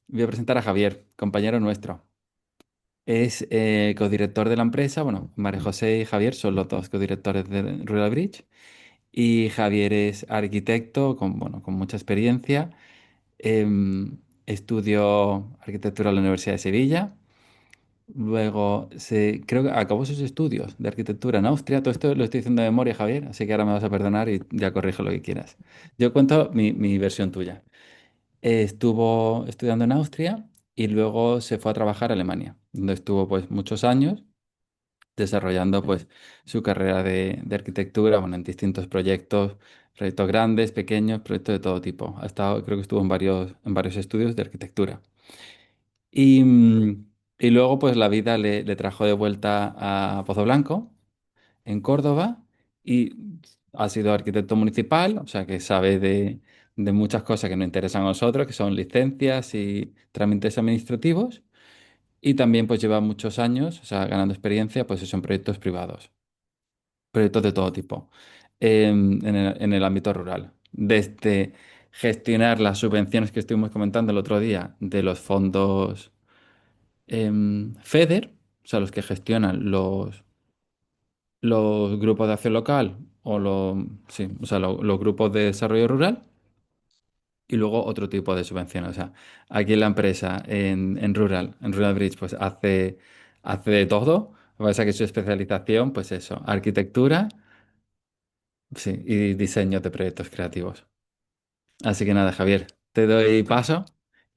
voy a presentar a Javier, compañero nuestro. Es codirector de la empresa. Bueno, María José y Javier son los dos codirectores de Rural Bridge. Y Javier es arquitecto bueno, con mucha experiencia. Estudió arquitectura en la Universidad de Sevilla. Luego, creo que acabó sus estudios de arquitectura en Austria. Todo esto lo estoy diciendo de memoria, Javier, así que ahora me vas a perdonar y ya corrijo lo que quieras. Yo cuento mi versión tuya. Estuvo estudiando en Austria y luego se fue a trabajar a Alemania, donde estuvo pues muchos años desarrollando pues su carrera de arquitectura, bueno, en distintos proyectos, proyectos grandes, pequeños, proyectos de todo tipo. Ha estado, creo que estuvo en varios estudios de arquitectura. Y, y luego pues la vida le trajo de vuelta a Pozo Blanco, en Córdoba, y ha sido arquitecto municipal, o sea que sabe de muchas cosas que nos interesan a nosotros, que son licencias y trámites administrativos, y también pues lleva muchos años, o sea, ganando experiencia, pues eso en proyectos privados, proyectos de todo tipo, en el ámbito rural. Desde gestionar las subvenciones que estuvimos comentando el otro día de los fondos FEDER, o sea, los que gestionan los grupos de acción local sí, o sea, los grupos de desarrollo rural y luego otro tipo de subvenciones. O sea, aquí en la empresa, en Rural Bridge, pues hace de todo. Lo que pasa es que su especialización, pues eso, arquitectura, sí, y diseño de proyectos creativos. Así que nada, Javier, te doy paso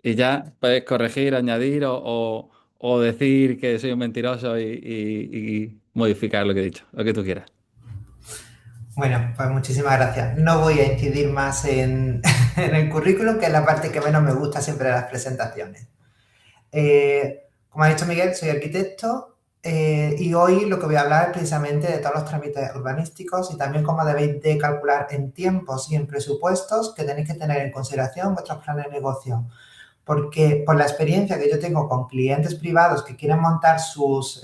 y ya puedes corregir, añadir o decir que soy un mentiroso y modificar lo que he dicho, lo que tú quieras. Bueno, pues muchísimas gracias. No voy a incidir más en el currículum, que es la parte que menos me gusta siempre de las presentaciones. Como ha dicho Miguel, soy arquitecto y hoy lo que voy a hablar es precisamente de todos los trámites urbanísticos y también cómo debéis de calcular en tiempos y en presupuestos que tenéis que tener en consideración vuestros planes de negocio. Porque por la experiencia que yo tengo con clientes privados que quieren montar sus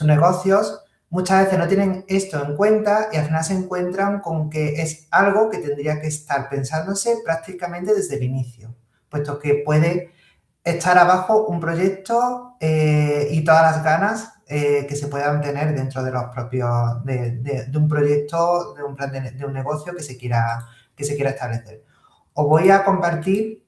negocios, muchas veces no tienen esto en cuenta y al final se encuentran con que es algo que tendría que estar pensándose prácticamente desde el inicio, puesto que puede echar abajo un proyecto y todas las ganas que se puedan tener dentro de los propios, de un proyecto, de un plan de un negocio que se quiera establecer. Os voy a compartir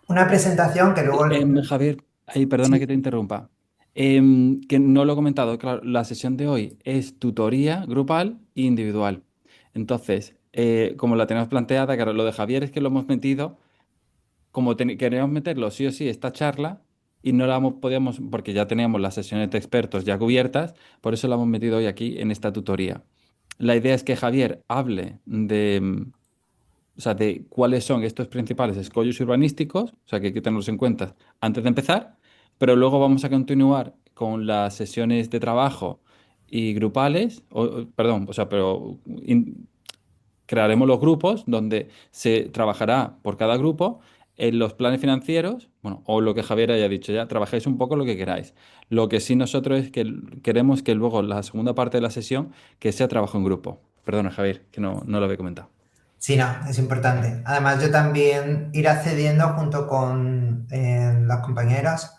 una presentación que luego... Javier, ay, perdona que Sí, te interrumpa. Que no lo he comentado, claro, la sesión de hoy es tutoría grupal e individual. Entonces, como la tenemos planteada, claro, lo de Javier es que lo hemos metido, como queríamos meterlo sí o sí esta charla y no la podíamos, porque ya teníamos las sesiones de expertos ya cubiertas, por eso la hemos metido hoy aquí en esta tutoría. La idea es que Javier hable o sea, de cuáles son estos principales escollos urbanísticos, o sea, que hay que tenerlos en cuenta antes de empezar, pero luego vamos a continuar con las sesiones de trabajo y grupales, perdón, o sea, pero crearemos los grupos donde se trabajará por cada grupo en los planes financieros, bueno, o lo que Javier haya dicho ya, trabajéis un poco lo que queráis. Lo que sí nosotros es que queremos que luego la segunda parte de la sesión que sea trabajo en grupo. Perdona, Javier, que no lo había comentado. sí, no, es importante. Además, yo también ir accediendo junto con los compañeros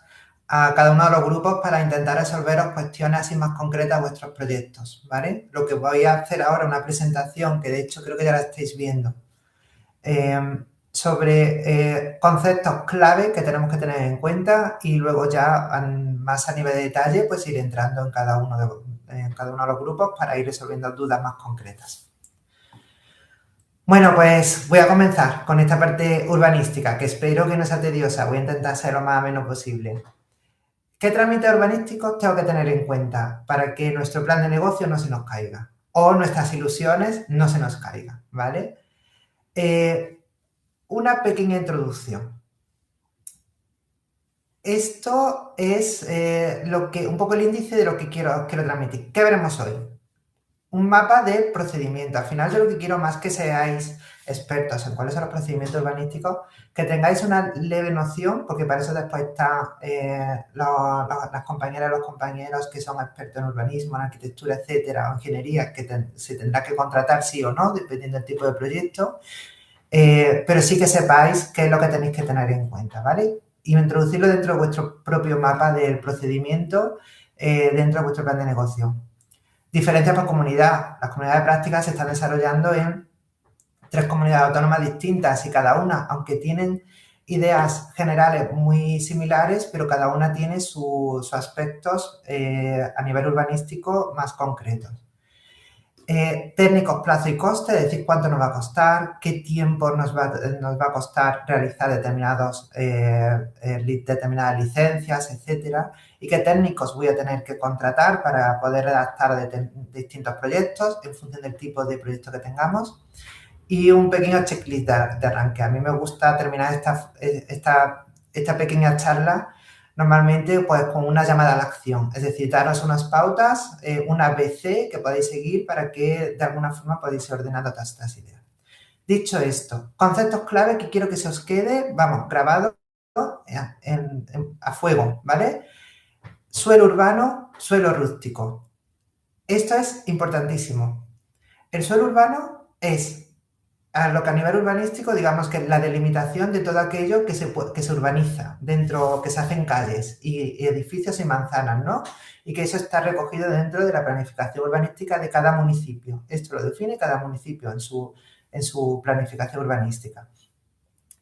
a cada uno de los grupos para intentar resolveros cuestiones así más concretas a vuestros proyectos, ¿vale? Lo que voy a hacer ahora, una presentación, que de hecho creo que ya la estáis viendo, sobre conceptos clave que tenemos que tener en cuenta y luego ya más a nivel de detalle, pues ir entrando en cada uno de los grupos para ir resolviendo dudas más concretas. Bueno, pues voy a comenzar con esta parte urbanística, que espero que no sea tediosa. Voy a intentar ser lo más ameno posible. ¿Qué trámites urbanísticos tengo que tener en cuenta para que nuestro plan de negocio no se nos caiga? O nuestras ilusiones no se nos caigan, ¿vale? Eh, una pequeña introducción. Esto es un poco el índice de lo que quiero transmitir. ¿Qué veremos hoy? Un mapa de procedimiento. Al final yo lo que quiero más que seáis expertos en cuáles son los procedimientos urbanísticos, que tengáis una leve noción, porque para eso después están las compañeras y los compañeros que son expertos en urbanismo, en arquitectura, etcétera, o ingeniería, que se tendrá que contratar sí o no, dependiendo del tipo de proyecto, pero sí que sepáis qué es lo que tenéis que tener en cuenta, ¿vale? y introducirlo dentro de vuestro propio mapa del procedimiento dentro de vuestro plan de negocio. Diferencias por comunidad. Las comunidades de prácticas se están desarrollando en 3 comunidades autónomas distintas y cada una, aunque tienen ideas generales muy similares, pero cada una tiene sus aspectos a nivel urbanístico más concretos. Técnicos, plazo y coste, es decir, cuánto nos va a costar, qué tiempo nos va a costar realizar determinadas licencias, etcétera, y qué técnicos voy a tener que contratar para poder redactar distintos proyectos en función del tipo de proyecto que tengamos. Y un pequeño checklist de arranque. A mí me gusta terminar esta pequeña charla normalmente pues con una llamada a la acción, es decir, daros unas pautas, una ABC que podéis seguir para que de alguna forma podáis ir ordenando todas estas ideas. Dicho esto, conceptos clave que quiero que se os quede, vamos, grabado a fuego, ¿vale? Suelo urbano, suelo rústico. Esto es importantísimo. El suelo urbano es a lo que a nivel urbanístico, digamos que la delimitación de todo aquello que se urbaniza dentro, que se hacen calles y edificios y manzanas, ¿no? Y que eso está recogido dentro de la planificación urbanística de cada municipio. Esto lo define cada municipio en su planificación urbanística.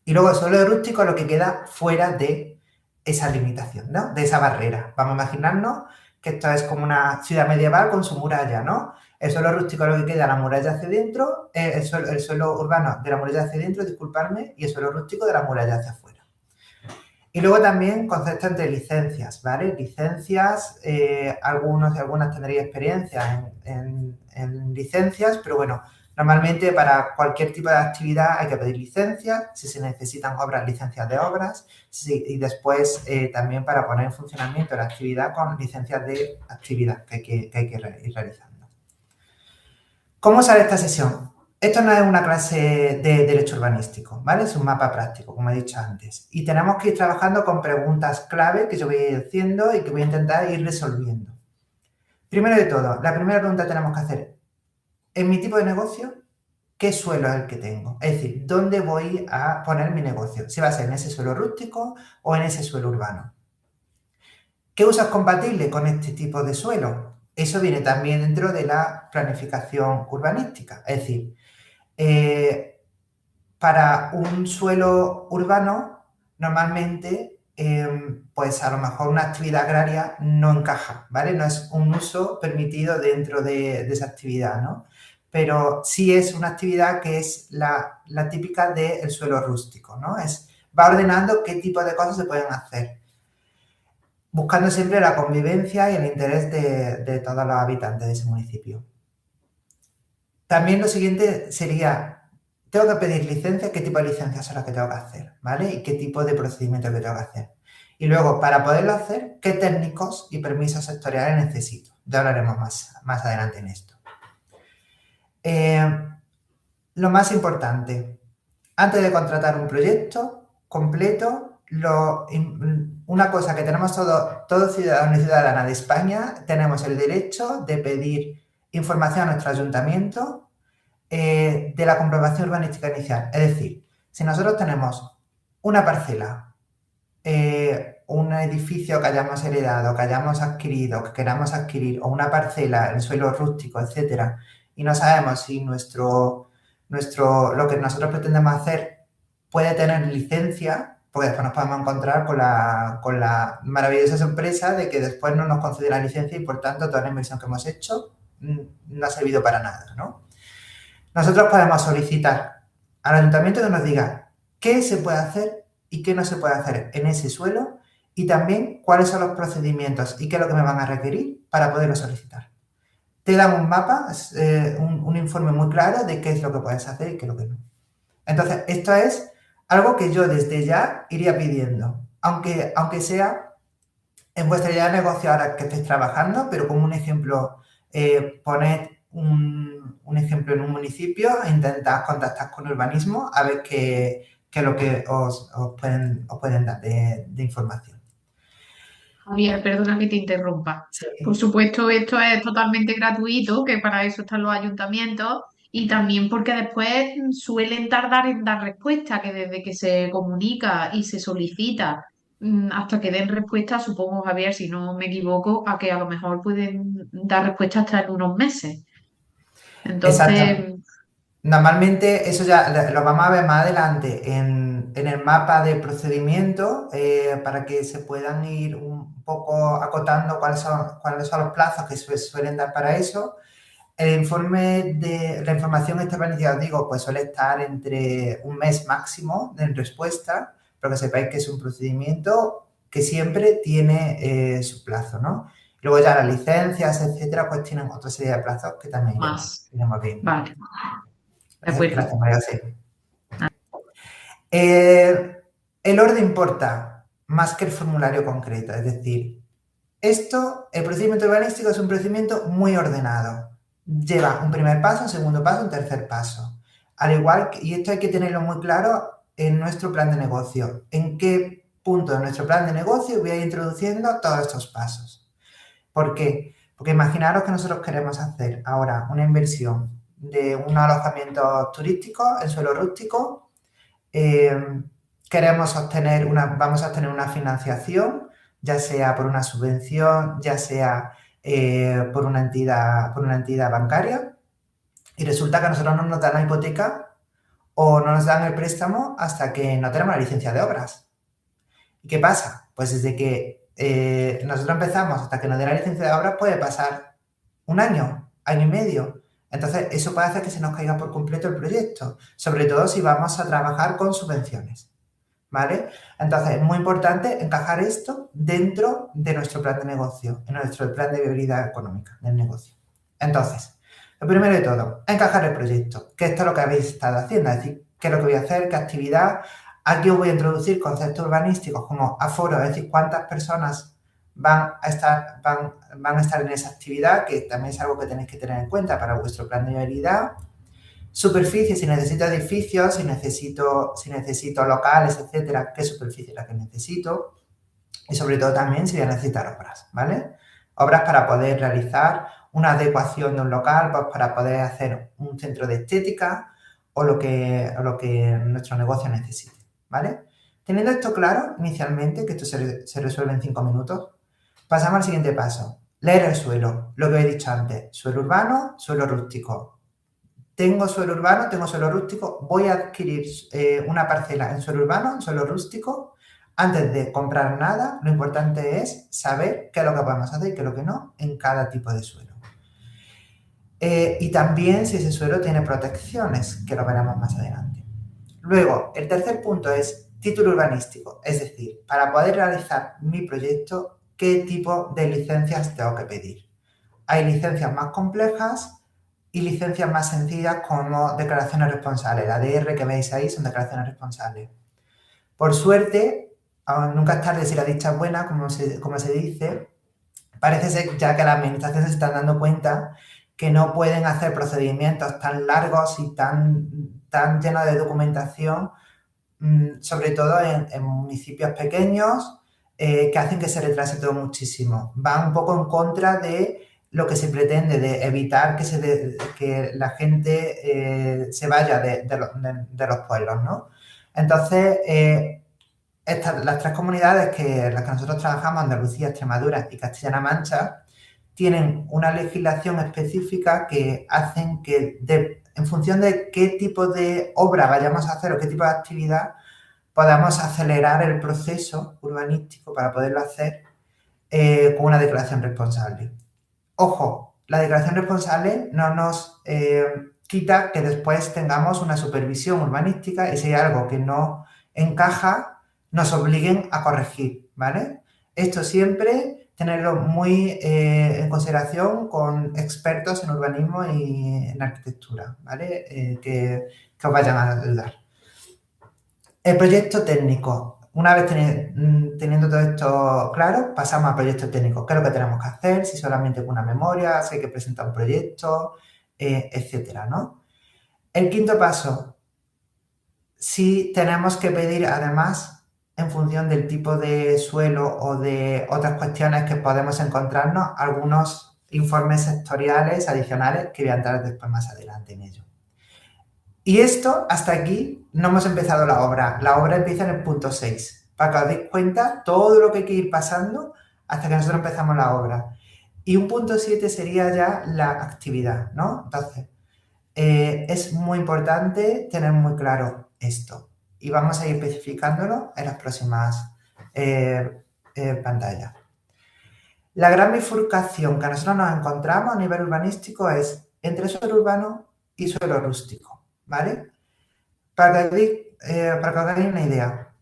Y luego el suelo rústico lo que queda fuera de esa limitación, ¿no? De esa barrera. Vamos a imaginarnos que esto es como una ciudad medieval con su muralla, ¿no? El suelo rústico es lo que queda, la muralla hacia dentro, el suelo urbano de la muralla hacia dentro, disculparme, y el suelo rústico de la muralla hacia afuera. Y luego también conceptos entre licencias, ¿vale? Licencias, algunas tendréis experiencia en licencias, pero bueno, normalmente para cualquier tipo de actividad hay que pedir licencias, si se necesitan obras, licencias de obras, y después también para poner en funcionamiento la actividad con licencias de actividad que hay que ir realizando. ¿Cómo sale esta sesión? Esto no es una clase de derecho urbanístico, ¿vale? Es un mapa práctico, como he dicho antes. Y tenemos que ir trabajando con preguntas clave que yo voy a ir haciendo y que voy a intentar ir resolviendo. Primero de todo, la primera pregunta que tenemos que hacer, en mi tipo de negocio, ¿qué suelo es el que tengo? Es decir, ¿dónde voy a poner mi negocio? Si va a ser en ese suelo rústico o en ese suelo urbano. ¿Qué uso es compatible con este tipo de suelo? Eso viene también dentro de la planificación urbanística. Es decir, para un suelo urbano, normalmente, pues a lo mejor una actividad agraria no encaja, ¿vale? No es un uso permitido dentro de esa actividad, ¿no? Pero sí es una actividad que es la típica del suelo rústico, ¿no? Va ordenando qué tipo de cosas se pueden hacer, buscando siempre la convivencia y el interés de todos los habitantes de ese municipio. También lo siguiente sería, tengo que pedir licencia, qué tipo de licencias son las que tengo que hacer, ¿vale? Y qué tipo de procedimiento que tengo que hacer. Y luego, para poderlo hacer, qué técnicos y permisos sectoriales necesito. Ya hablaremos más adelante en esto. Lo más importante, antes de contratar un proyecto completo, una cosa que tenemos todo ciudadano y ciudadana de España, tenemos el derecho de pedir información a nuestro ayuntamiento de la comprobación urbanística inicial. Es decir, si nosotros tenemos una parcela, un edificio que hayamos heredado, que hayamos adquirido, que queramos adquirir, o una parcela en suelo rústico, etcétera, y no sabemos si lo que nosotros pretendemos hacer puede tener licencia, porque después nos podemos encontrar con la maravillosa sorpresa de que después no nos concede la licencia y por tanto toda la inversión que hemos hecho no ha servido para nada, ¿no? Nosotros podemos solicitar al ayuntamiento que nos diga qué se puede hacer y qué no se puede hacer en ese suelo y también cuáles son los procedimientos y qué es lo que me van a requerir para poderlo solicitar. Te dan un mapa, un informe muy claro de qué es lo que puedes hacer y qué es lo que no. Entonces, esto es algo que yo desde ya iría pidiendo, aunque sea en vuestra idea de negocio ahora que estéis trabajando, pero como un ejemplo, poned un ejemplo en un municipio e intentad contactar con urbanismo a ver qué es lo que os pueden dar de información. Javier, perdona que te interrumpa. Por Sí. supuesto, esto es totalmente gratuito, que para eso están los ayuntamientos, y también porque después suelen tardar en dar respuesta, que desde que se comunica y se solicita hasta que den respuesta, supongo, Javier, si no me equivoco, a que a lo mejor pueden dar respuesta hasta en unos meses. Exactamente. Entonces, Normalmente eso ya lo vamos a ver más adelante en el mapa de procedimiento para que se puedan ir un poco acotando cuáles son los plazos que se suelen dar para eso. El informe de la información esta planificada, os digo, pues suele estar entre un mes máximo en respuesta, pero que sepáis que es un procedimiento que siempre tiene su plazo, ¿no? Luego ya las licencias, etcétera, pues tienen otra serie de plazos que también más. iremos viendo. Vale, de acuerdo. Gracias, María José. El orden importa más que el formulario concreto, es decir, el procedimiento urbanístico es un procedimiento muy ordenado. Lleva un primer paso, un segundo paso, un tercer paso. Al igual que, y esto hay que tenerlo muy claro en nuestro plan de negocio. ¿En qué punto de nuestro plan de negocio voy a ir introduciendo todos estos pasos? ¿Por qué? Porque imaginaros que nosotros queremos hacer ahora una inversión de un alojamiento turístico en suelo rústico. Vamos a obtener una financiación, ya sea por una subvención, ya sea por una entidad bancaria, y resulta que a nosotros no nos dan la hipoteca o no nos dan el préstamo hasta que no tenemos la licencia de obras. ¿Y qué pasa? Pues desde que nosotros empezamos hasta que nos den la licencia de obras puede pasar un año, año y medio. Entonces, eso puede hacer que se nos caiga por completo el proyecto, sobre todo si vamos a trabajar con subvenciones. ¿Vale? Entonces, es muy importante encajar esto dentro de nuestro plan de negocio, en nuestro plan de viabilidad económica del negocio. Entonces, lo primero de todo, encajar el proyecto, que esto es lo que habéis estado haciendo, es decir, qué es lo que voy a hacer, qué actividad. Aquí os voy a introducir conceptos urbanísticos como aforo, es decir, cuántas personas van a estar en esa actividad, que también es algo que tenéis que tener en cuenta para vuestro plan de viabilidad. Superficie, si necesito edificios, si necesito locales, etcétera, qué superficie es la que necesito. Y sobre todo también si voy a necesitar obras, ¿vale? Obras para poder realizar una adecuación de un local, pues para poder hacer un centro de estética o lo que nuestro negocio necesite, ¿vale? Teniendo esto claro inicialmente, que esto se resuelve en 5 minutos, pasamos al siguiente paso. Leer el suelo, lo que he dicho antes, suelo urbano, suelo rústico. Tengo suelo urbano, tengo suelo rústico, voy a adquirir una parcela en suelo urbano, en suelo rústico. Antes de comprar nada, lo importante es saber qué es lo que podemos hacer y qué es lo que no en cada tipo de suelo. Y también si ese suelo tiene protecciones, que lo veremos más adelante. Luego, el tercer punto es título urbanístico, es decir, para poder realizar mi proyecto, ¿qué tipo de licencias tengo que pedir? Hay licencias más complejas y licencias más sencillas como declaraciones responsables. La DR que veis ahí son declaraciones responsables. Por suerte, nunca es tarde si la dicha es buena, como se dice, parece ser ya que las administraciones se están dando cuenta que no pueden hacer procedimientos tan largos y tan llenos de documentación, sobre todo en municipios pequeños, que hacen que se retrase todo muchísimo. Va un poco en contra de lo que se pretende, de evitar que la gente se vaya de los pueblos, ¿no? Entonces, las tres comunidades las que nosotros trabajamos, Andalucía, Extremadura y Castilla-La Mancha, tienen una legislación específica que hacen que, en función de qué tipo de obra vayamos a hacer o qué tipo de actividad, podamos acelerar el proceso urbanístico para poderlo hacer con una declaración responsable. Ojo, la declaración responsable no nos quita que después tengamos una supervisión urbanística y si hay algo que no encaja, nos obliguen a corregir, ¿vale? Esto siempre tenerlo muy en consideración con expertos en urbanismo y en arquitectura, ¿vale? Que os vayan a ayudar. El proyecto técnico. Una vez teniendo todo esto claro, pasamos al proyecto técnico. ¿Qué es lo que tenemos que hacer? Si solamente con una memoria, si hay que presentar un proyecto, etcétera, ¿no? El quinto paso, si tenemos que pedir además, en función del tipo de suelo o de otras cuestiones que podemos encontrarnos, algunos informes sectoriales adicionales que voy a entrar después más adelante en ello. Y esto, hasta aquí, no hemos empezado la obra. La obra empieza en el punto 6. para que os deis cuenta todo lo que hay que ir pasando hasta que nosotros empezamos la obra. Y un punto 7 sería ya la actividad, ¿no? Entonces, es muy importante tener muy claro esto y vamos a ir especificándolo en las próximas pantallas. La gran bifurcación que nosotros nos encontramos a nivel urbanístico es entre suelo urbano y suelo rústico, ¿vale? Para que os hagáis una idea,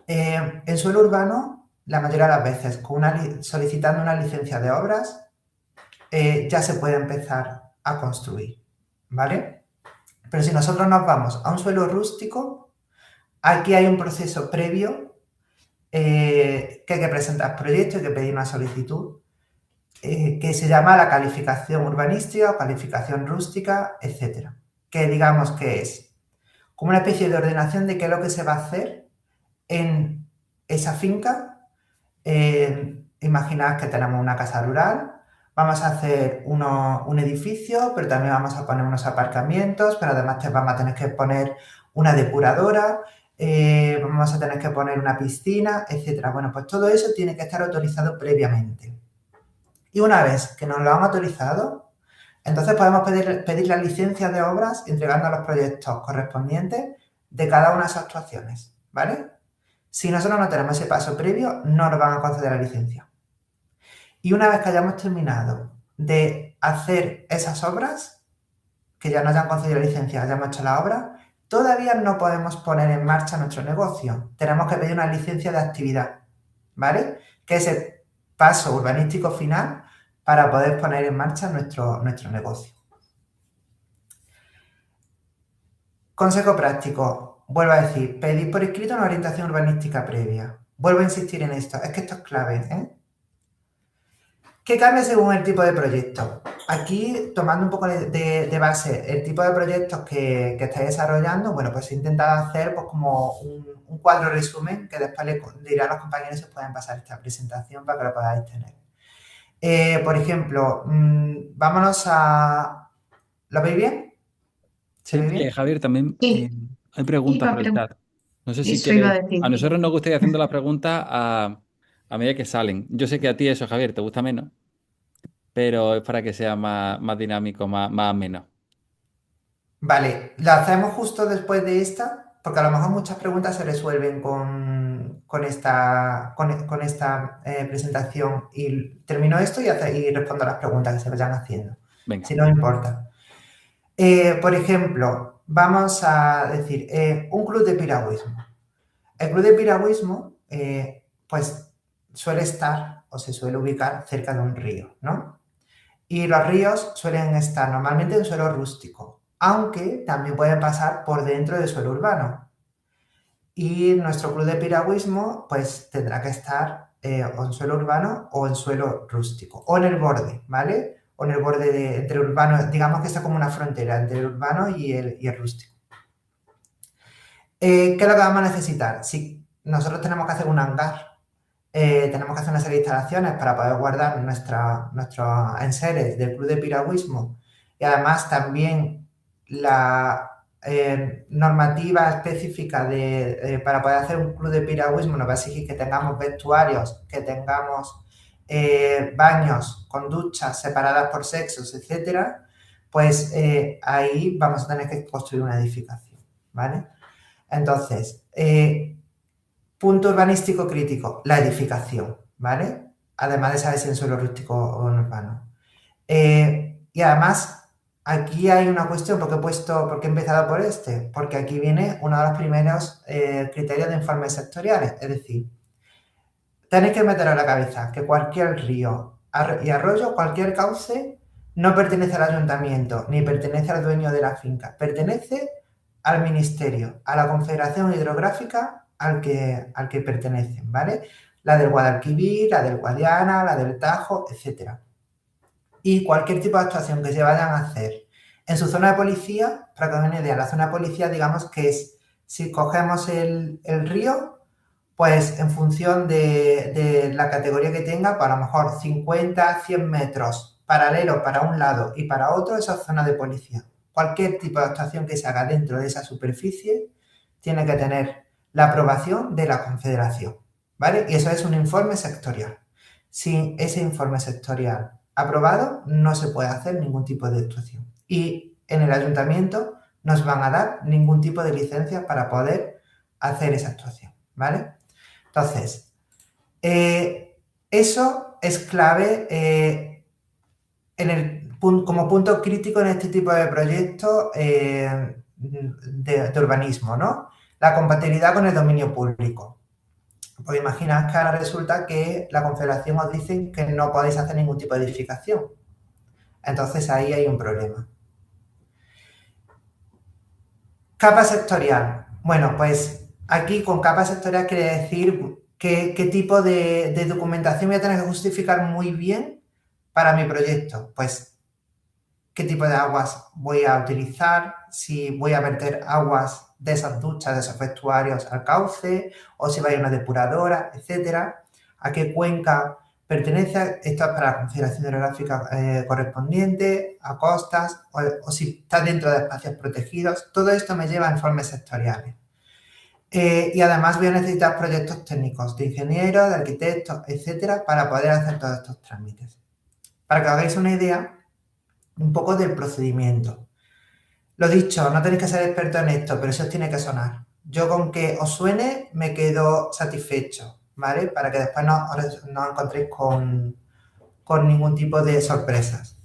en suelo urbano, la mayoría de las veces, solicitando una licencia de obras, ya se puede empezar a construir, ¿vale? Pero si nosotros nos vamos a un suelo rústico, aquí hay un proceso previo que hay que presentar proyectos, hay que pedir una solicitud, que se llama la calificación urbanística o calificación rústica, etcétera. Que digamos que es como una especie de ordenación de qué es lo que se va a hacer en esa finca. Imaginad que tenemos una casa rural, vamos a hacer un edificio, pero también vamos a poner unos aparcamientos, pero además vamos a tener que poner una depuradora, vamos a tener que poner una piscina, etcétera. Bueno, pues todo eso tiene que estar autorizado previamente. Y una vez que nos lo han autorizado, entonces podemos pedir la licencia de obras entregando los proyectos correspondientes de cada una de esas actuaciones, ¿vale? Si nosotros no tenemos ese paso previo, no nos van a conceder la licencia. Y una vez que hayamos terminado de hacer esas obras, que ya nos hayan concedido la licencia, hayamos hecho la obra, todavía no podemos poner en marcha nuestro negocio. Tenemos que pedir una licencia de actividad, ¿vale? Que es el paso urbanístico final para poder poner en marcha nuestro negocio. Consejo práctico. Vuelvo a decir, pedir por escrito una orientación urbanística previa. Vuelvo a insistir en esto, es que esto es clave, ¿eh? ¿Qué cambia según el tipo de proyecto? Aquí, tomando un poco de base el tipo de proyectos que estáis desarrollando, bueno, pues he intentado hacer pues, como un cuadro resumen que después le diré a los compañeros si os pueden pasar esta presentación para que lo podáis tener. Por ejemplo, vámonos a... ¿Lo veis bien? ¿Se Sí, ve bien? Javier, también Sí, hay preguntas iba a por el chat. No sé si eso iba a quieres. decir. A nosotros nos gusta ir haciendo las preguntas a medida que salen. Yo sé que a ti eso, Javier, te gusta menos, pero es para que sea más dinámico, más ameno. Vale, la hacemos justo después de esta, porque a lo mejor muchas preguntas se resuelven con esta presentación y termino esto y respondo a las preguntas que se vayan haciendo, Venga. si no importa. Por ejemplo, vamos a decir, un club de piragüismo. El club de piragüismo, pues, suele estar o se suele ubicar cerca de un río, ¿no? Y los ríos suelen estar normalmente en suelo rústico, aunque también pueden pasar por dentro del suelo urbano. Y nuestro club de piragüismo, pues, tendrá que estar o en suelo urbano o en suelo rústico, o en el borde, ¿vale? O en el borde entre el urbano, digamos que está como una frontera entre el urbano y el rústico. ¿Qué es lo que vamos a necesitar? Si nosotros tenemos que hacer un hangar, tenemos que hacer una serie de instalaciones para poder guardar nuestros enseres del club de piragüismo y además también la normativa específica para poder hacer un club de piragüismo nos va a exigir que tengamos vestuarios, que tengamos baños con duchas separadas por sexos, etcétera, pues ahí vamos a tener que construir una edificación, ¿vale? Entonces, punto urbanístico crítico, la edificación, ¿vale? Además de saber si en suelo rústico o en urbano. Y además, aquí hay una cuestión, ¿por qué he empezado por este? Porque aquí viene uno de los primeros criterios de informes sectoriales, es decir, tenéis que meter a la cabeza que cualquier río y arroyo, cualquier cauce, no pertenece al ayuntamiento, ni pertenece al dueño de la finca, pertenece al ministerio, a la confederación hidrográfica al que pertenecen, ¿vale? La del Guadalquivir, la del Guadiana, la del Tajo, etc. Y cualquier tipo de actuación que se vayan a hacer en su zona de policía, para que os den una idea, la zona de policía, digamos que es, si cogemos el río, pues en función de la categoría que tenga, pues a lo mejor 50, 100 metros paralelo para un lado y para otro, esa es zona de policía. Cualquier tipo de actuación que se haga dentro de esa superficie tiene que tener la aprobación de la Confederación, ¿vale? Y eso es un informe sectorial. Sin ese informe sectorial aprobado, no se puede hacer ningún tipo de actuación. Y en el ayuntamiento nos van a dar ningún tipo de licencia para poder hacer esa actuación, ¿vale? Entonces, eso es clave como punto crítico en este tipo de proyectos de urbanismo, ¿no? La compatibilidad con el dominio público. Pues imaginad que ahora resulta que la Confederación os dice que no podéis hacer ningún tipo de edificación. Entonces ahí hay un problema. Capa sectorial. Bueno, pues aquí con capa sectorial quiere decir qué tipo de documentación voy a tener que justificar muy bien para mi proyecto. Pues qué tipo de aguas voy a utilizar, si voy a verter aguas de esas duchas, de esos vestuarios al cauce, o si va a ir una depuradora, etcétera, a qué cuenca pertenece, esto es para la configuración hidrográfica correspondiente, a costas, o si está dentro de espacios protegidos, todo esto me lleva a informes sectoriales. Y además voy a necesitar proyectos técnicos de ingenieros, de arquitectos, etcétera, para poder hacer todos estos trámites. Para que os hagáis una idea, un poco del procedimiento. Lo dicho, no tenéis que ser experto en esto, pero eso os tiene que sonar. Yo con que os suene me quedo satisfecho, ¿vale? Para que después no os encontréis con ningún tipo de sorpresas.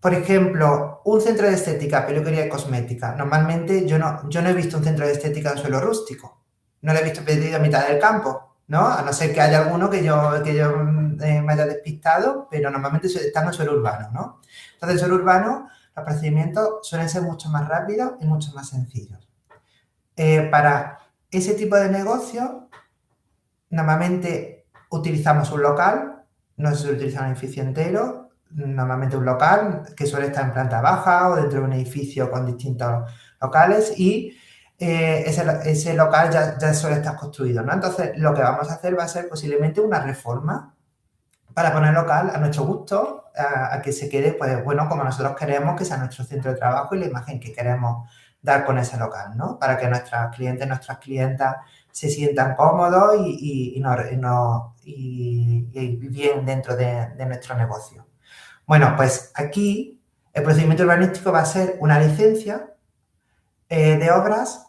Por ejemplo, un centro de estética, peluquería y cosmética. Normalmente yo no he visto un centro de estética en suelo rústico. No lo he visto perdido a mitad del campo, ¿no? A no ser que haya alguno que yo me haya despistado, pero normalmente están en suelo urbano, ¿no? Entonces, en suelo urbano, los procedimientos suelen ser mucho más rápidos y mucho más sencillos. Para ese tipo de negocio, normalmente utilizamos un local, no se suele utilizar un edificio entero, normalmente un local que suele estar en planta baja o dentro de un edificio con distintos locales y ese local ya suele estar construido, ¿no? Entonces, lo que vamos a hacer va a ser posiblemente una reforma para poner el local a nuestro gusto, a que se quede, pues bueno, como nosotros queremos que sea nuestro centro de trabajo y la imagen que queremos dar con ese local, ¿no? Para que nuestros clientes, nuestras clientas se sientan cómodos y bien dentro de nuestro negocio. Bueno, pues aquí el procedimiento urbanístico va a ser una licencia de obras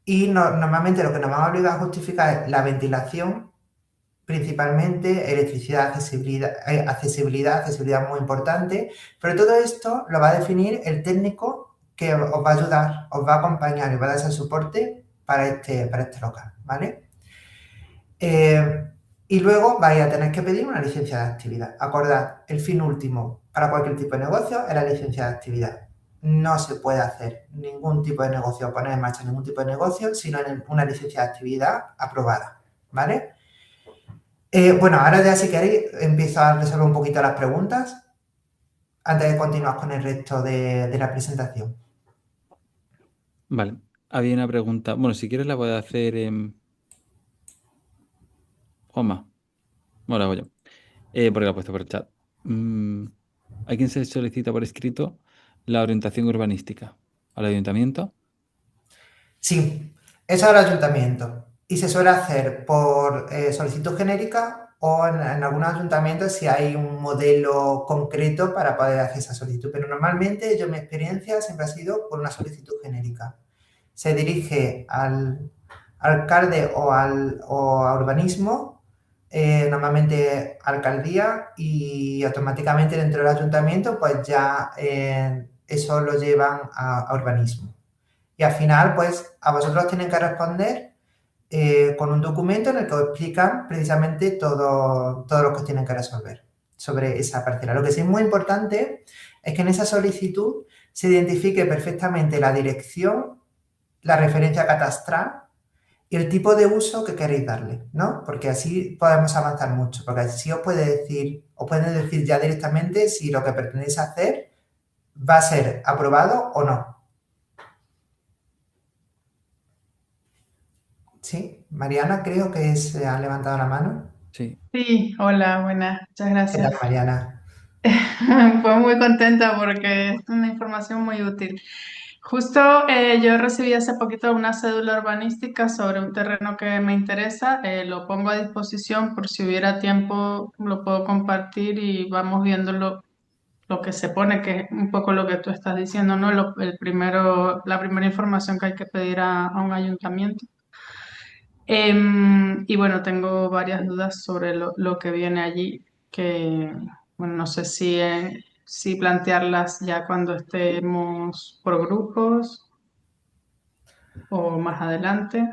y normalmente lo que nos van a obligar a justificar es la ventilación, principalmente electricidad, accesibilidad muy importante, pero todo esto lo va a definir el técnico que os va a ayudar, os va a acompañar y va a dar ese soporte para este local, ¿vale? Y luego vais a tener que pedir una licencia de actividad. Acordad, el fin último para cualquier tipo de negocio es la licencia de actividad. No se puede hacer ningún tipo de negocio o poner en marcha ningún tipo de negocio sino en una licencia de actividad aprobada, ¿vale? Bueno, ahora ya si queréis empiezo a resolver un poquito las preguntas antes de continuar con el resto de la presentación. Vale, había una pregunta. Bueno, si quieres la voy a hacer Juanma. Bueno, la hago yo. Porque la he puesto por el chat. Mm, ¿A quién se solicita por escrito la orientación urbanística? ¿Al ayuntamiento? Sí, eso es el ayuntamiento y se suele hacer por solicitud genérica o en algunos ayuntamientos si hay un modelo concreto para poder hacer esa solicitud, pero normalmente mi experiencia siempre ha sido por una solicitud genérica. Se dirige al alcalde o a urbanismo, normalmente alcaldía, y automáticamente dentro del ayuntamiento pues ya eso lo llevan a urbanismo. Y al final, pues a vosotros tienen que responder con un documento en el que os explican precisamente todo lo que os tienen que resolver sobre esa parcela. Lo que sí es muy importante es que en esa solicitud se identifique perfectamente la dirección, la referencia catastral y el tipo de uso que queréis darle, ¿no? Porque así podemos avanzar mucho, porque así os pueden decir ya directamente si lo que pretendéis hacer va a ser aprobado o no. Sí, Mariana creo que se ha levantado la mano. Sí. Sí, hola, buenas, muchas ¿Qué tal, gracias. Mariana? Pues muy contenta porque es una información muy útil. Justo yo recibí hace poquito una cédula urbanística sobre un terreno que me interesa. Lo pongo a disposición por si hubiera tiempo, lo puedo compartir y vamos viendo lo que se pone, que es un poco lo que tú estás diciendo, ¿no? La primera información que hay que pedir a un ayuntamiento. Y bueno, tengo varias dudas sobre lo que viene allí, que bueno, no sé si plantearlas ya cuando estemos por grupos o más adelante.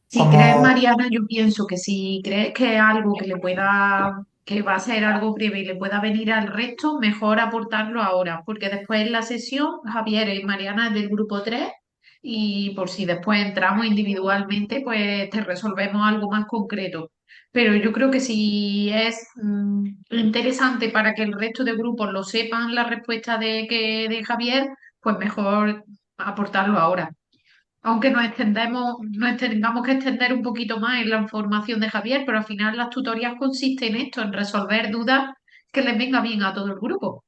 Si crees, Como, Mariana, yo pienso que si crees que es algo que le pueda, que va a ser algo breve y le pueda venir al resto, mejor aportarlo ahora, porque después en la sesión Javier y Mariana es del grupo 3 y por si después entramos individualmente, pues te resolvemos algo más concreto. Pero yo creo que si es interesante para que el resto de grupos lo sepan la respuesta de Javier, pues mejor aportarlo ahora. Aunque nos tengamos que extender un poquito más en la información de Javier, pero al final las tutorías consisten en esto, en resolver dudas que les venga bien a todo el grupo.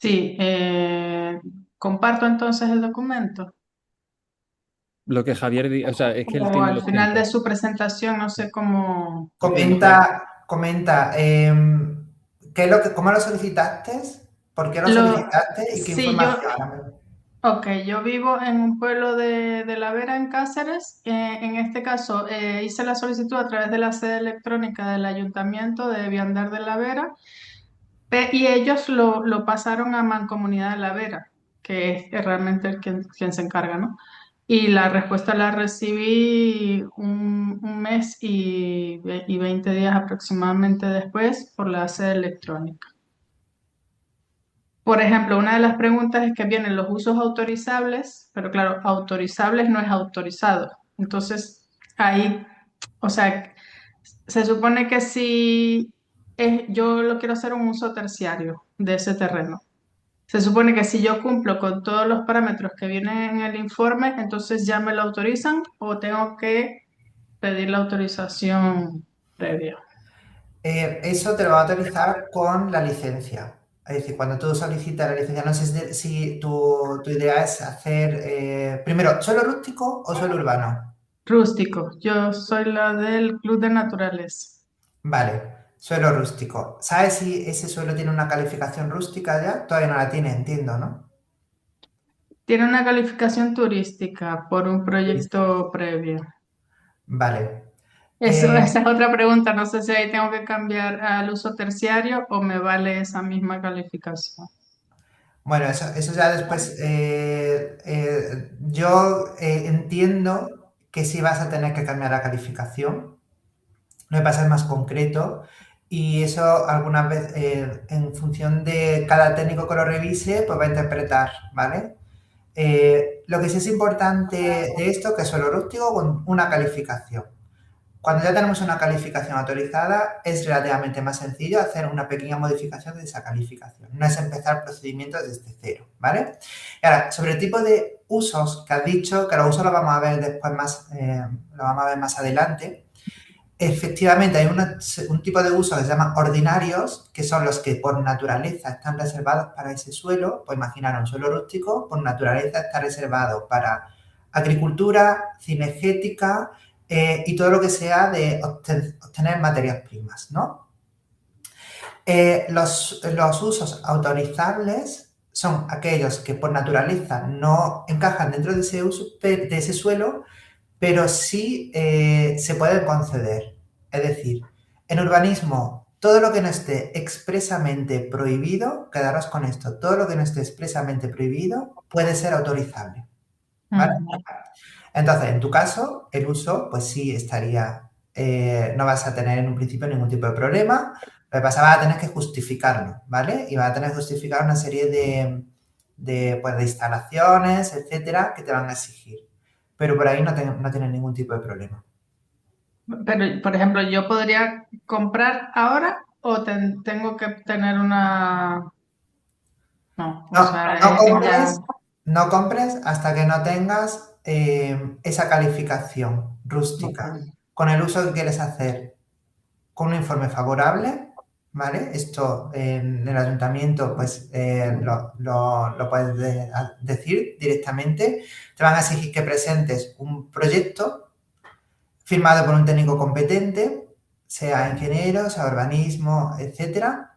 Sí, comparto entonces el documento. Lo que Javier, o sea, es que él O tiene al los final de tiempos. su presentación, no sé cómo. comenta, ¿qué es cómo lo solicitaste? ¿Por qué lo solicitaste? ¿Y qué Sí, información? ok, yo vivo en un pueblo de La Vera, en Cáceres. En este caso, hice la solicitud a través de la sede electrónica del Ayuntamiento de Viandar de La Vera, y ellos lo pasaron a Mancomunidad de La Vera, que es realmente quien se encarga, ¿no? Y la respuesta la recibí un mes y 20 días aproximadamente después por la sede electrónica. Por ejemplo, una de las preguntas es que vienen los usos autorizables, pero claro, autorizables no es autorizado. Entonces, ahí, o sea, se supone que si yo lo quiero hacer un uso terciario de ese terreno. Se supone que si yo cumplo con todos los parámetros que vienen en el informe, entonces ya me lo autorizan o tengo que pedir la autorización previa. Eso te lo va a autorizar con la licencia. Es decir, cuando tú solicitas la licencia, no sé si tu idea es hacer, primero, ¿suelo rústico o suelo urbano? Rústico, yo soy la del Club de Naturales. Vale, suelo rústico. ¿Sabes si ese suelo tiene una calificación rústica ya? Todavía no la tiene, entiendo, ¿no? Tiene una calificación turística por un proyecto previo. Vale. Esa es otra pregunta. No sé si ahí tengo que cambiar al uso terciario o me vale esa misma calificación. Bueno, eso ya después, yo entiendo que sí vas a tener que cambiar la calificación, lo que pasa es más concreto y eso algunas veces, en función de cada técnico que lo revise, pues va a interpretar, ¿vale? Lo que sí es importante de esto, que es suelo rústico con una calificación. Cuando ya tenemos una calificación autorizada, es relativamente más sencillo hacer una pequeña modificación de esa calificación. No es empezar procedimientos desde cero, ¿vale? Y ahora, sobre el tipo de usos que has dicho, que los usos los vamos a ver después más, lo vamos a ver más adelante. Efectivamente, hay un tipo de usos que se llaman ordinarios, que son los que por naturaleza están reservados para ese suelo. Pues imaginar un suelo rústico, por naturaleza está reservado para agricultura, cinegética y todo lo que sea de obtener materias primas, ¿no? Los usos autorizables son aquellos que por naturaleza no encajan dentro de ese suelo, pero sí se pueden conceder. Es decir, en urbanismo, todo lo que no esté expresamente prohibido, quedaros con esto, todo lo que no esté expresamente prohibido puede ser autorizable, ¿vale? Ujú. Entonces, en tu caso, el uso, pues sí estaría, no vas a tener en un principio ningún tipo de problema, lo que pasa vas a tener que justificarlo, ¿vale? Y vas a tener que justificar una serie pues, de instalaciones, etcétera, que te van a exigir. Pero por ahí no tienes ningún tipo de problema. Pero, por ejemplo, ¿yo podría comprar ahora o tengo que tener una... No, o No, sea, no ya... compres, no compres hasta que no tengas esa calificación Ok. rústica con el uso que quieres hacer, con un informe favorable. ¿vale? Esto en el ayuntamiento pues lo puedes decir directamente. Te van a exigir que presentes un proyecto firmado por un técnico competente, sea ingeniero, sea urbanismo, etcétera,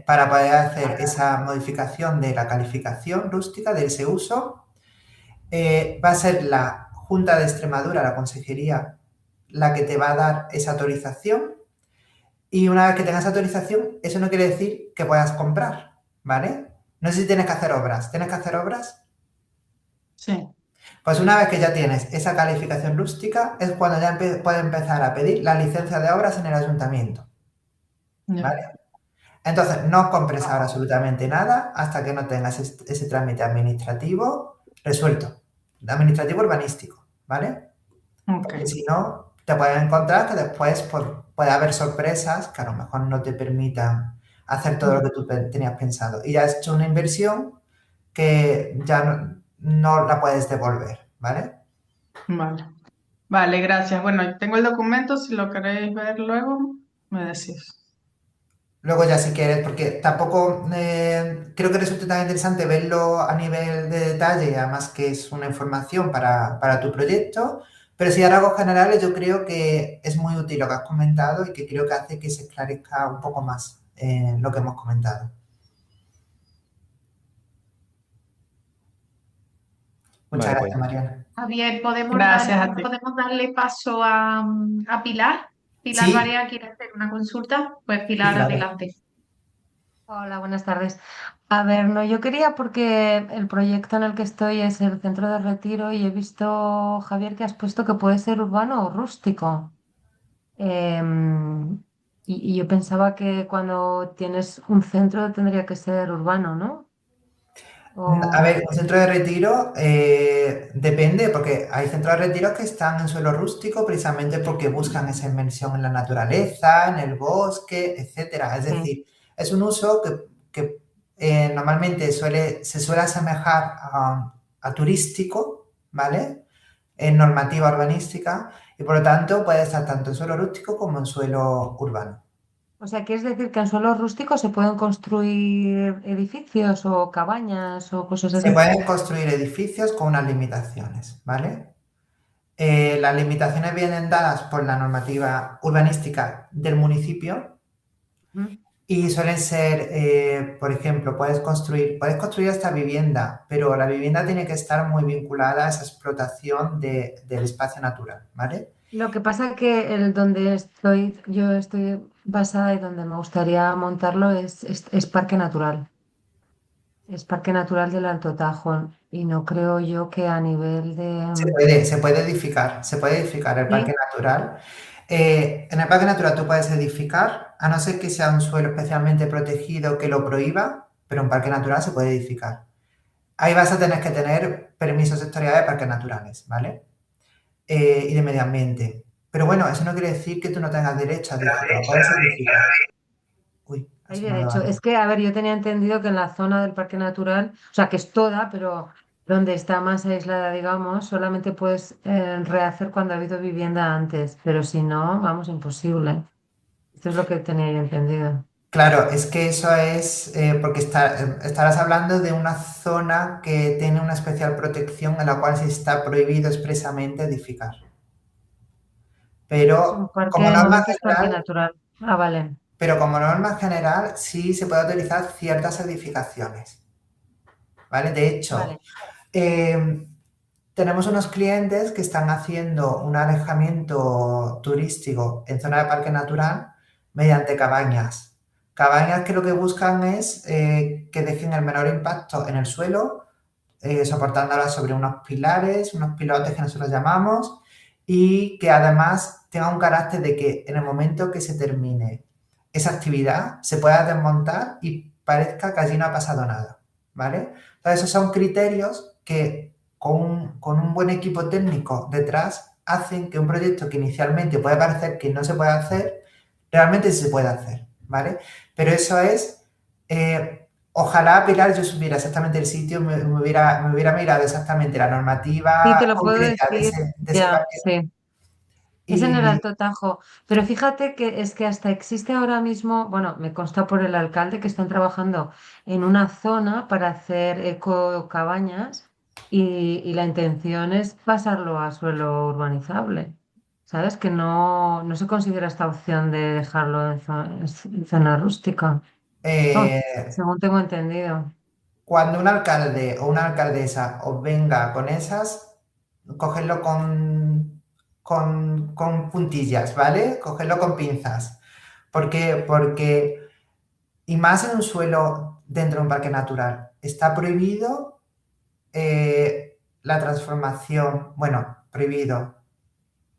para poder hacer esa modificación de la calificación rústica de ese uso. Va a ser la Junta de Extremadura, la Consejería, la que te va a dar esa autorización. Y una vez que tengas autorización, eso no quiere decir que puedas comprar, ¿vale? No sé si tienes que hacer obras. ¿Tienes que hacer obras? Sí. Pues una vez que ya tienes esa calificación rústica, es cuando ya puedes empezar a pedir la licencia de obras en el ayuntamiento, ¿vale? Ya. Entonces, no compres ahora absolutamente nada hasta que no tengas ese trámite administrativo resuelto, administrativo urbanístico, ¿vale? Porque Ok. si no, te puedes encontrar que después puede haber sorpresas que a lo mejor no te permitan hacer todo lo que tú tenías pensado. Y ya has hecho una inversión que ya no la puedes devolver, ¿vale? Vale. Vale, gracias. Bueno, tengo el documento, si lo queréis ver luego, me decís. Luego ya si quieres, porque tampoco creo que resulta tan interesante verlo a nivel de detalle, además que es una información para tu proyecto, pero sí a rasgos generales yo creo que es muy útil lo que has comentado y que creo que hace que se esclarezca un poco más lo que hemos comentado. Muchas Vale, gracias, pues Mariana. Javier, Gracias a ti. podemos darle paso a Pilar. Pilar Sí, Barea quiere hacer una consulta. Pues sí, Pilar, claro. adelante. Hola, buenas tardes. A ver, no, yo quería porque el proyecto en el que estoy es el centro de retiro y he visto, Javier, que has puesto que puede ser urbano o rústico. Em, y yo pensaba que cuando tienes un centro tendría que ser urbano, ¿no? A O, ver, un centro de retiro depende, porque hay centros de retiro que están en suelo rústico precisamente porque buscan esa inmersión en la naturaleza, en el bosque, etcétera. Es sí. decir, es un uso que normalmente se suele asemejar a turístico, ¿vale? En normativa urbanística y por lo tanto puede estar tanto en suelo rústico como en suelo urbano. O sea, ¿quieres decir que en suelos rústicos se pueden construir edificios o cabañas o cosas Se así? pueden construir edificios con unas limitaciones, ¿vale? Las limitaciones vienen dadas por la normativa urbanística del municipio Mm. y suelen ser, por ejemplo, puedes construir esta vivienda, pero la vivienda tiene que estar muy vinculada a esa explotación del espacio natural, ¿vale? Lo que pasa que el donde yo estoy basada y donde me gustaría montarlo es Parque Natural. Es Parque Natural del Alto Tajo y no creo yo que a nivel de... Se puede edificar el parque Sí, natural. En el parque natural tú puedes edificar, a no ser que sea un suelo especialmente protegido que lo prohíba, pero en parque natural se puede edificar. Ahí vas a tener que tener permisos sectoriales de parques naturales, ¿vale? Y de medio ambiente. Pero bueno, eso no quiere decir que tú no tengas derecho a edificar. Puedes edificar. Uy, ha hay sonado derecho. algo. Es que, a ver, yo tenía entendido que en la zona del Parque Natural, o sea, que es toda, pero donde está más aislada, digamos, solamente puedes rehacer cuando ha habido vivienda antes, pero si no, vamos, imposible. Esto es lo que tenía yo entendido. Claro, es que eso es porque estarás hablando de una zona que tiene una especial protección en la cual se está prohibido expresamente edificar. Es un Pero parque, como de norma momento es Parque general, Natural. Ah, vale. pero como norma general sí se puede utilizar ciertas edificaciones, ¿vale? De hecho, Vale. eh, tenemos unos clientes que están haciendo un alejamiento turístico en zona de parque natural mediante cabañas. Cabañas que lo que buscan es que dejen el menor impacto en el suelo, soportándolas sobre unos pilares, unos pilotes que nosotros llamamos, y que además tenga un carácter de que en el momento que se termine esa actividad se pueda desmontar y parezca que allí no ha pasado nada, ¿vale? Entonces, esos son criterios que con un buen equipo técnico detrás hacen que un proyecto que inicialmente puede parecer que no se puede hacer, realmente sí se puede hacer, ¿vale? Pero eso es, ojalá, Pilar, yo supiera exactamente el sitio, me hubiera mirado exactamente la Sí, normativa te lo puedo concreta decir. de ese Ya, parque. sí. Es en el Y Alto Tajo, pero fíjate que es que hasta existe ahora mismo, bueno, me consta por el alcalde que están trabajando en una zona para hacer ecocabañas y la intención es pasarlo a suelo urbanizable. ¿Sabes? Que no se considera esta opción de dejarlo en zona rústica. Oh, eh, según tengo entendido. cuando un alcalde o una alcaldesa os venga con esas, cogedlo con puntillas, ¿vale? Cogedlo con pinzas. ¿Por qué? Porque, y más en un suelo dentro de un parque natural, está prohibido la transformación, bueno, prohibido.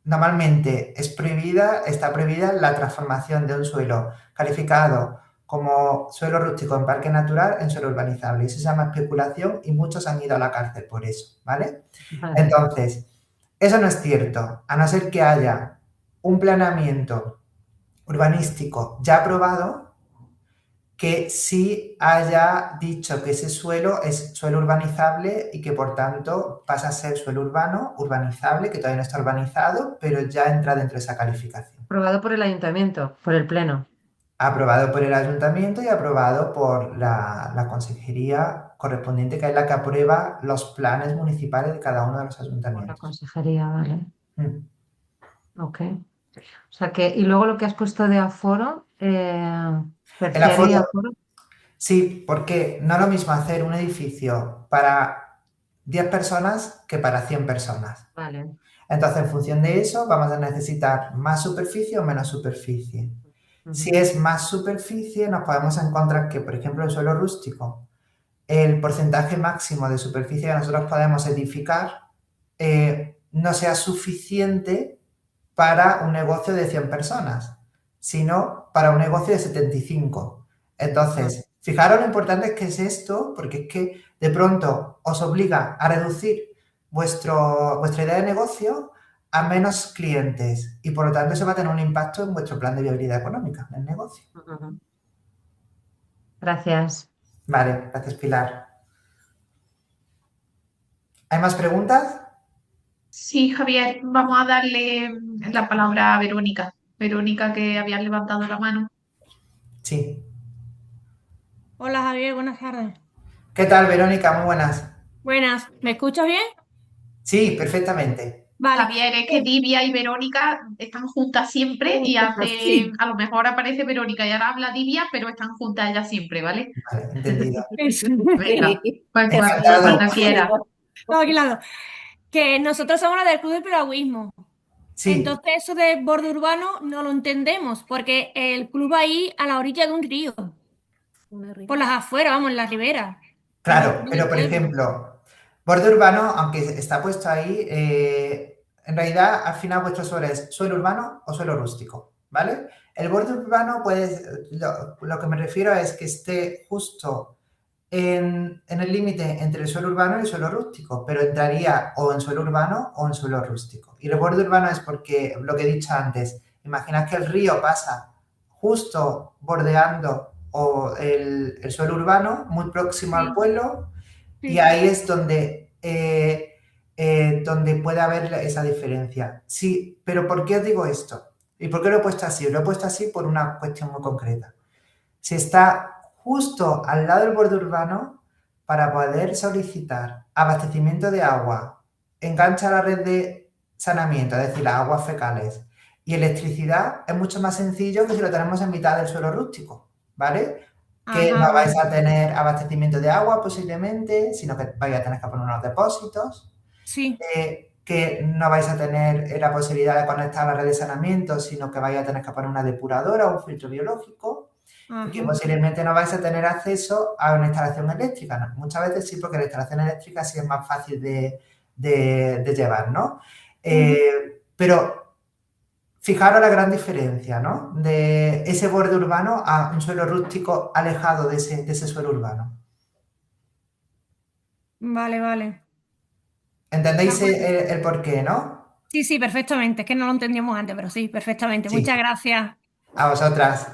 Normalmente está prohibida la transformación de un suelo calificado como suelo rústico en parque natural en suelo urbanizable. Eso se llama especulación y muchos han ido a la cárcel por eso, ¿vale? Vale. Entonces, eso no es cierto, a no ser que haya un planeamiento urbanístico ya aprobado que sí haya dicho que ese suelo es suelo urbanizable y que por tanto pasa a ser suelo urbano, urbanizable, que todavía no está urbanizado, pero ya entra dentro de esa calificación. Aprobado por el ayuntamiento, por el pleno. Aprobado por el ayuntamiento y aprobado por la consejería correspondiente, que es la que aprueba los planes municipales de cada uno de los Por la ayuntamientos. consejería, vale. Mm. Ok. O sea que, y luego lo que has puesto de aforo, El terciario y aforo, aforo. sí, porque no es lo mismo hacer un edificio para 10 personas que para 100 personas. Vale. Entonces, en función de eso, vamos a necesitar más superficie o menos superficie. Si Ujú. es más superficie, nos podemos encontrar que, por ejemplo, en suelo rústico, el porcentaje máximo de superficie que nosotros podemos edificar no sea suficiente para un negocio de 100 personas, sino para un negocio de 75. Ah, Entonces, fijaros lo importante que es esto, porque es que de pronto os obliga a reducir vuestra idea de negocio a menos clientes y por lo tanto eso va a tener un impacto en vuestro plan de viabilidad económica del negocio. ujú. Gracias. Vale, gracias Pilar. ¿Hay más preguntas? Sí, Javier, vamos a darle la palabra a Verónica. Verónica, que había levantado la mano. Sí. Hola Javier, buenas tardes. ¿Qué tal, Verónica? Muy buenas. Buenas, ¿me escuchas bien? Sí, perfectamente. Vale. Javier, es que Divia y Verónica están juntas siempre y hace, Sí. a lo mejor aparece Verónica y ahora habla Divia, pero están juntas ellas siempre, ¿vale? Vale, entendido. Eso. Venga, pues Encantado. cuando quiera. No, claro. Que nosotros somos la del Club del Piragüismo. Sí, Entonces eso de borde urbano no lo entendemos, porque el club va ahí a la orilla de un río, por las afueras, vamos, en la ribera, claro, no en el pero por pueblo. ejemplo, borde urbano, aunque está puesto ahí, en realidad al final vuestro suelo es suelo urbano o suelo rústico, ¿vale? El borde urbano puede, lo que me refiero es que esté justo en el límite entre el suelo urbano y el suelo rústico, pero entraría o en suelo urbano o en suelo rústico. Y el borde urbano es porque, lo que he dicho antes, imaginad que el río pasa justo bordeando el suelo urbano, muy próximo al Sí, pueblo, y sí. ahí es donde puede haber esa diferencia. Sí, pero ¿por qué os digo esto? ¿Y por qué lo he puesto así? Lo he puesto así por una cuestión muy concreta. Si está justo al lado del borde urbano, para poder solicitar abastecimiento de agua, engancha la red de saneamiento, es decir, las aguas fecales, y electricidad, es mucho más sencillo que si lo tenemos en mitad del suelo rústico, ¿vale? Que Ajá, no vale. vais a tener abastecimiento de agua posiblemente, sino que vais a tener que poner unos depósitos, Sí, que no vais a tener la posibilidad de conectar a la red de saneamiento, sino que vais a tener que poner una depuradora o un filtro biológico y que ajá. posiblemente no vais a tener acceso a una instalación eléctrica. ¿No? Muchas veces sí, porque la instalación eléctrica sí es más fácil de llevar, ¿no? Ujú. Pero fijaros la gran diferencia, ¿no? De ese borde urbano a un suelo rústico alejado de ese suelo urbano. Vale, vale. De ¿Entendéis acuerdo. el porqué, no? Sí, sí, perfectamente. Es que no lo entendíamos antes, pero sí, perfectamente. Sí, Muchas gracias. a vosotras.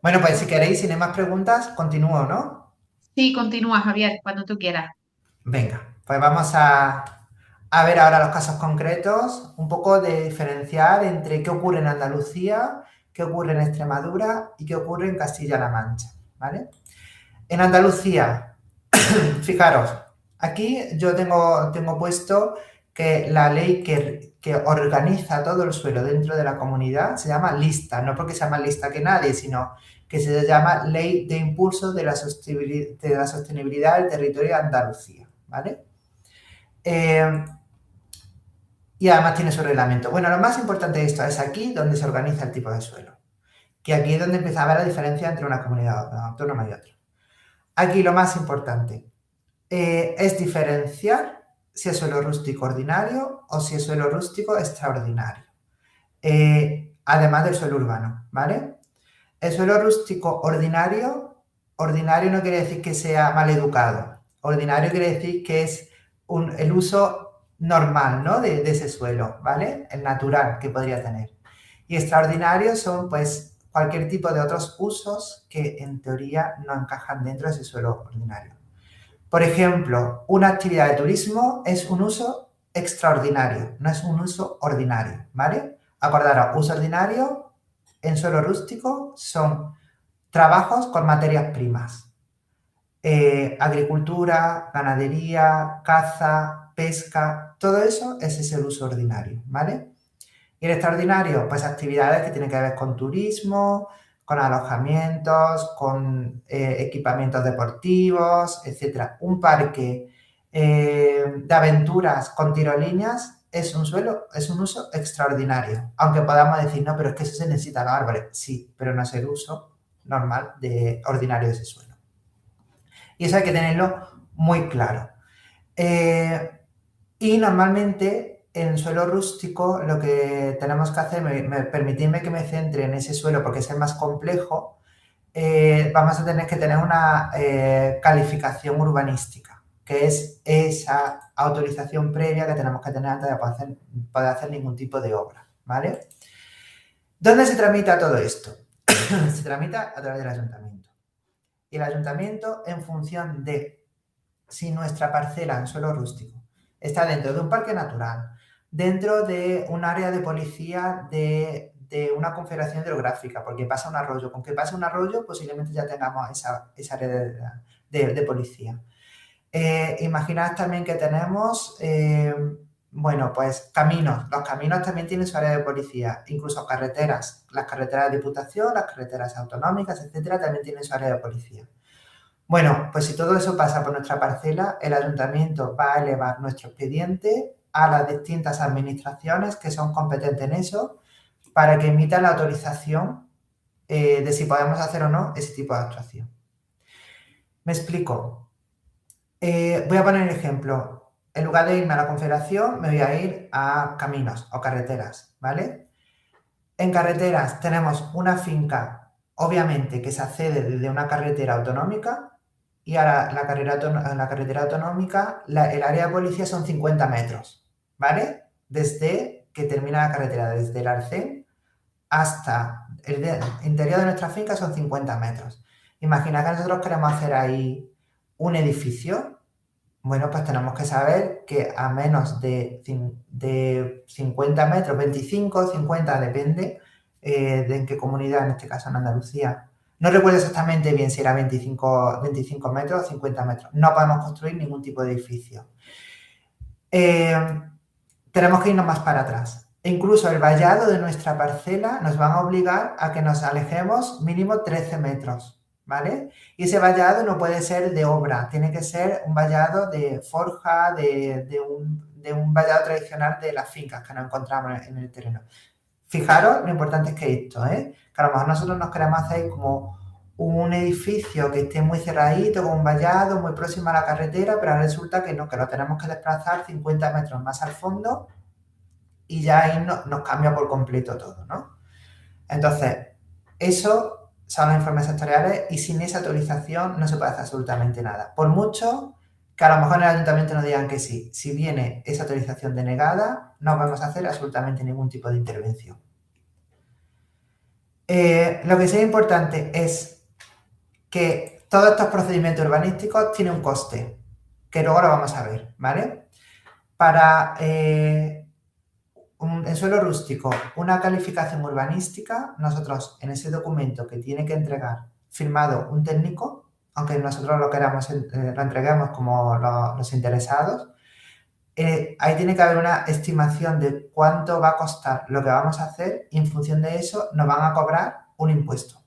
Bueno, pues si queréis, si no hay más preguntas, continúo, ¿no? Sí, continúa, Javier, cuando tú quieras. Venga, pues vamos a a ver ahora los casos concretos, un poco de diferenciar entre qué ocurre en Andalucía, qué ocurre en Extremadura y qué ocurre en Castilla-La Mancha, ¿vale? En Andalucía, fijaros, aquí yo tengo puesto que la ley que organiza todo el suelo dentro de la comunidad se llama lista, no porque sea más lista que nadie, sino que se llama Ley de Impulso de la Sostenibilidad del Territorio de Andalucía, ¿vale? Y además tiene su reglamento. Bueno, lo más importante de esto es aquí donde se organiza el tipo de suelo, que aquí es donde empieza a ver la diferencia entre una comunidad autónoma y otra. Aquí lo más importante es diferenciar si es suelo rústico ordinario o si es suelo rústico extraordinario, además del suelo urbano, ¿vale? El suelo rústico ordinario no quiere decir que sea mal educado, ordinario quiere decir que es el uso normal, ¿no? de ese suelo, ¿vale? El natural que podría tener. Y extraordinarios son, pues, cualquier tipo de otros usos que en teoría no encajan dentro de ese suelo ordinario. Por ejemplo, una actividad de turismo es un uso extraordinario, no es un uso ordinario, ¿vale? Acordaros, uso ordinario en suelo rústico son trabajos con materias primas. Agricultura, ganadería, caza, pesca, todo eso ese es el uso ordinario, ¿vale? Y el extraordinario, pues actividades que tienen que ver con turismo, con alojamientos, con equipamientos deportivos, etc. Un parque de aventuras con tirolíneas es un uso extraordinario. Aunque podamos decir, no, pero es que eso se necesita los árboles. Sí, pero no es el uso normal ordinario de ese suelo. Y eso hay que tenerlo muy claro. Y normalmente en suelo rústico lo que tenemos que hacer, permitidme que me centre en ese suelo porque es el más complejo, vamos a tener que tener una calificación urbanística, que es esa autorización previa que tenemos que tener antes de poder hacer ningún tipo de obra, ¿vale? ¿Dónde se tramita todo esto? Se tramita a través del ayuntamiento. Y el ayuntamiento, en función de si nuestra parcela en suelo rústico está dentro de un parque natural, dentro de un área de policía de una confederación hidrográfica, porque pasa un arroyo. Con que pase un arroyo, posiblemente ya tengamos esa área de policía. Imaginad también que tenemos, bueno, pues caminos. Los caminos también tienen su área de policía, incluso carreteras. Las carreteras de Diputación, las carreteras autonómicas, etcétera, también tienen su área de policía. Bueno, pues si todo eso pasa por nuestra parcela, el ayuntamiento va a elevar nuestro expediente a las distintas administraciones que son competentes en eso para que emitan la autorización de si podemos hacer o no ese tipo de actuación. Me explico. Voy a poner un ejemplo. En lugar de irme a la confederación, me voy a ir a caminos o carreteras, ¿vale? En carreteras tenemos una finca, obviamente, que se accede desde una carretera autonómica. Y ahora la carretera autonómica, el área de policía son 50 metros, ¿vale? Desde que termina la carretera, desde el arcén hasta el interior de nuestra finca son 50 metros. Imagina que nosotros queremos hacer ahí un edificio. Bueno, pues tenemos que saber que a menos de 50 metros, 25, 50, depende de en qué comunidad, en este caso en Andalucía. No recuerdo exactamente bien si era 25 metros o 50 metros. No podemos construir ningún tipo de edificio. Tenemos que irnos más para atrás. E incluso el vallado de nuestra parcela nos van a obligar a que nos alejemos mínimo 13 metros, ¿vale? Y ese vallado no puede ser de obra, tiene que ser un vallado de forja, de un vallado tradicional de las fincas que nos encontramos en el terreno. Fijaros lo importante es que esto, que a lo mejor nosotros nos queremos hacer como un edificio que esté muy cerradito, con un vallado, muy próximo a la carretera, pero resulta que no, que lo tenemos que desplazar 50 metros más al fondo y ya ahí nos cambia por completo todo, ¿no? Entonces, eso son los informes sectoriales y sin esa autorización no se puede hacer absolutamente nada. Por mucho que a lo mejor en el ayuntamiento nos digan que sí, si viene esa autorización denegada, no vamos a hacer absolutamente ningún tipo de intervención. Lo que sí es importante es que todos estos procedimientos urbanísticos tienen un coste, que luego lo vamos a ver, ¿vale? para en suelo rústico una calificación urbanística, nosotros en ese documento que tiene que entregar firmado un técnico, aunque nosotros lo queramos, lo entreguemos como los interesados, ahí tiene que haber una estimación de cuánto va a costar lo que vamos a hacer y en función de eso nos van a cobrar un impuesto.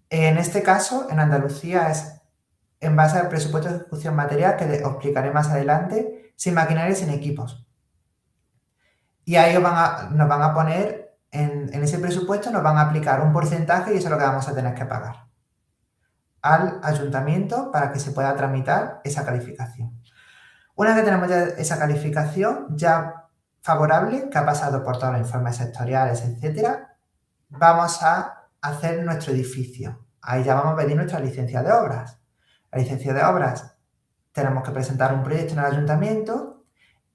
En este caso, en Andalucía es en base al presupuesto de ejecución material que os explicaré más adelante, sin maquinaria y sin equipos. Y ahí nos van a poner, en ese presupuesto nos van a aplicar un porcentaje y eso es lo que vamos a tener que pagar al ayuntamiento para que se pueda tramitar esa calificación. Una vez que tenemos ya esa calificación ya favorable, que ha pasado por todos los informes sectoriales, etcétera, vamos a hacer nuestro edificio. Ahí ya vamos a pedir nuestra licencia de obras. La licencia de obras tenemos que presentar un proyecto en el ayuntamiento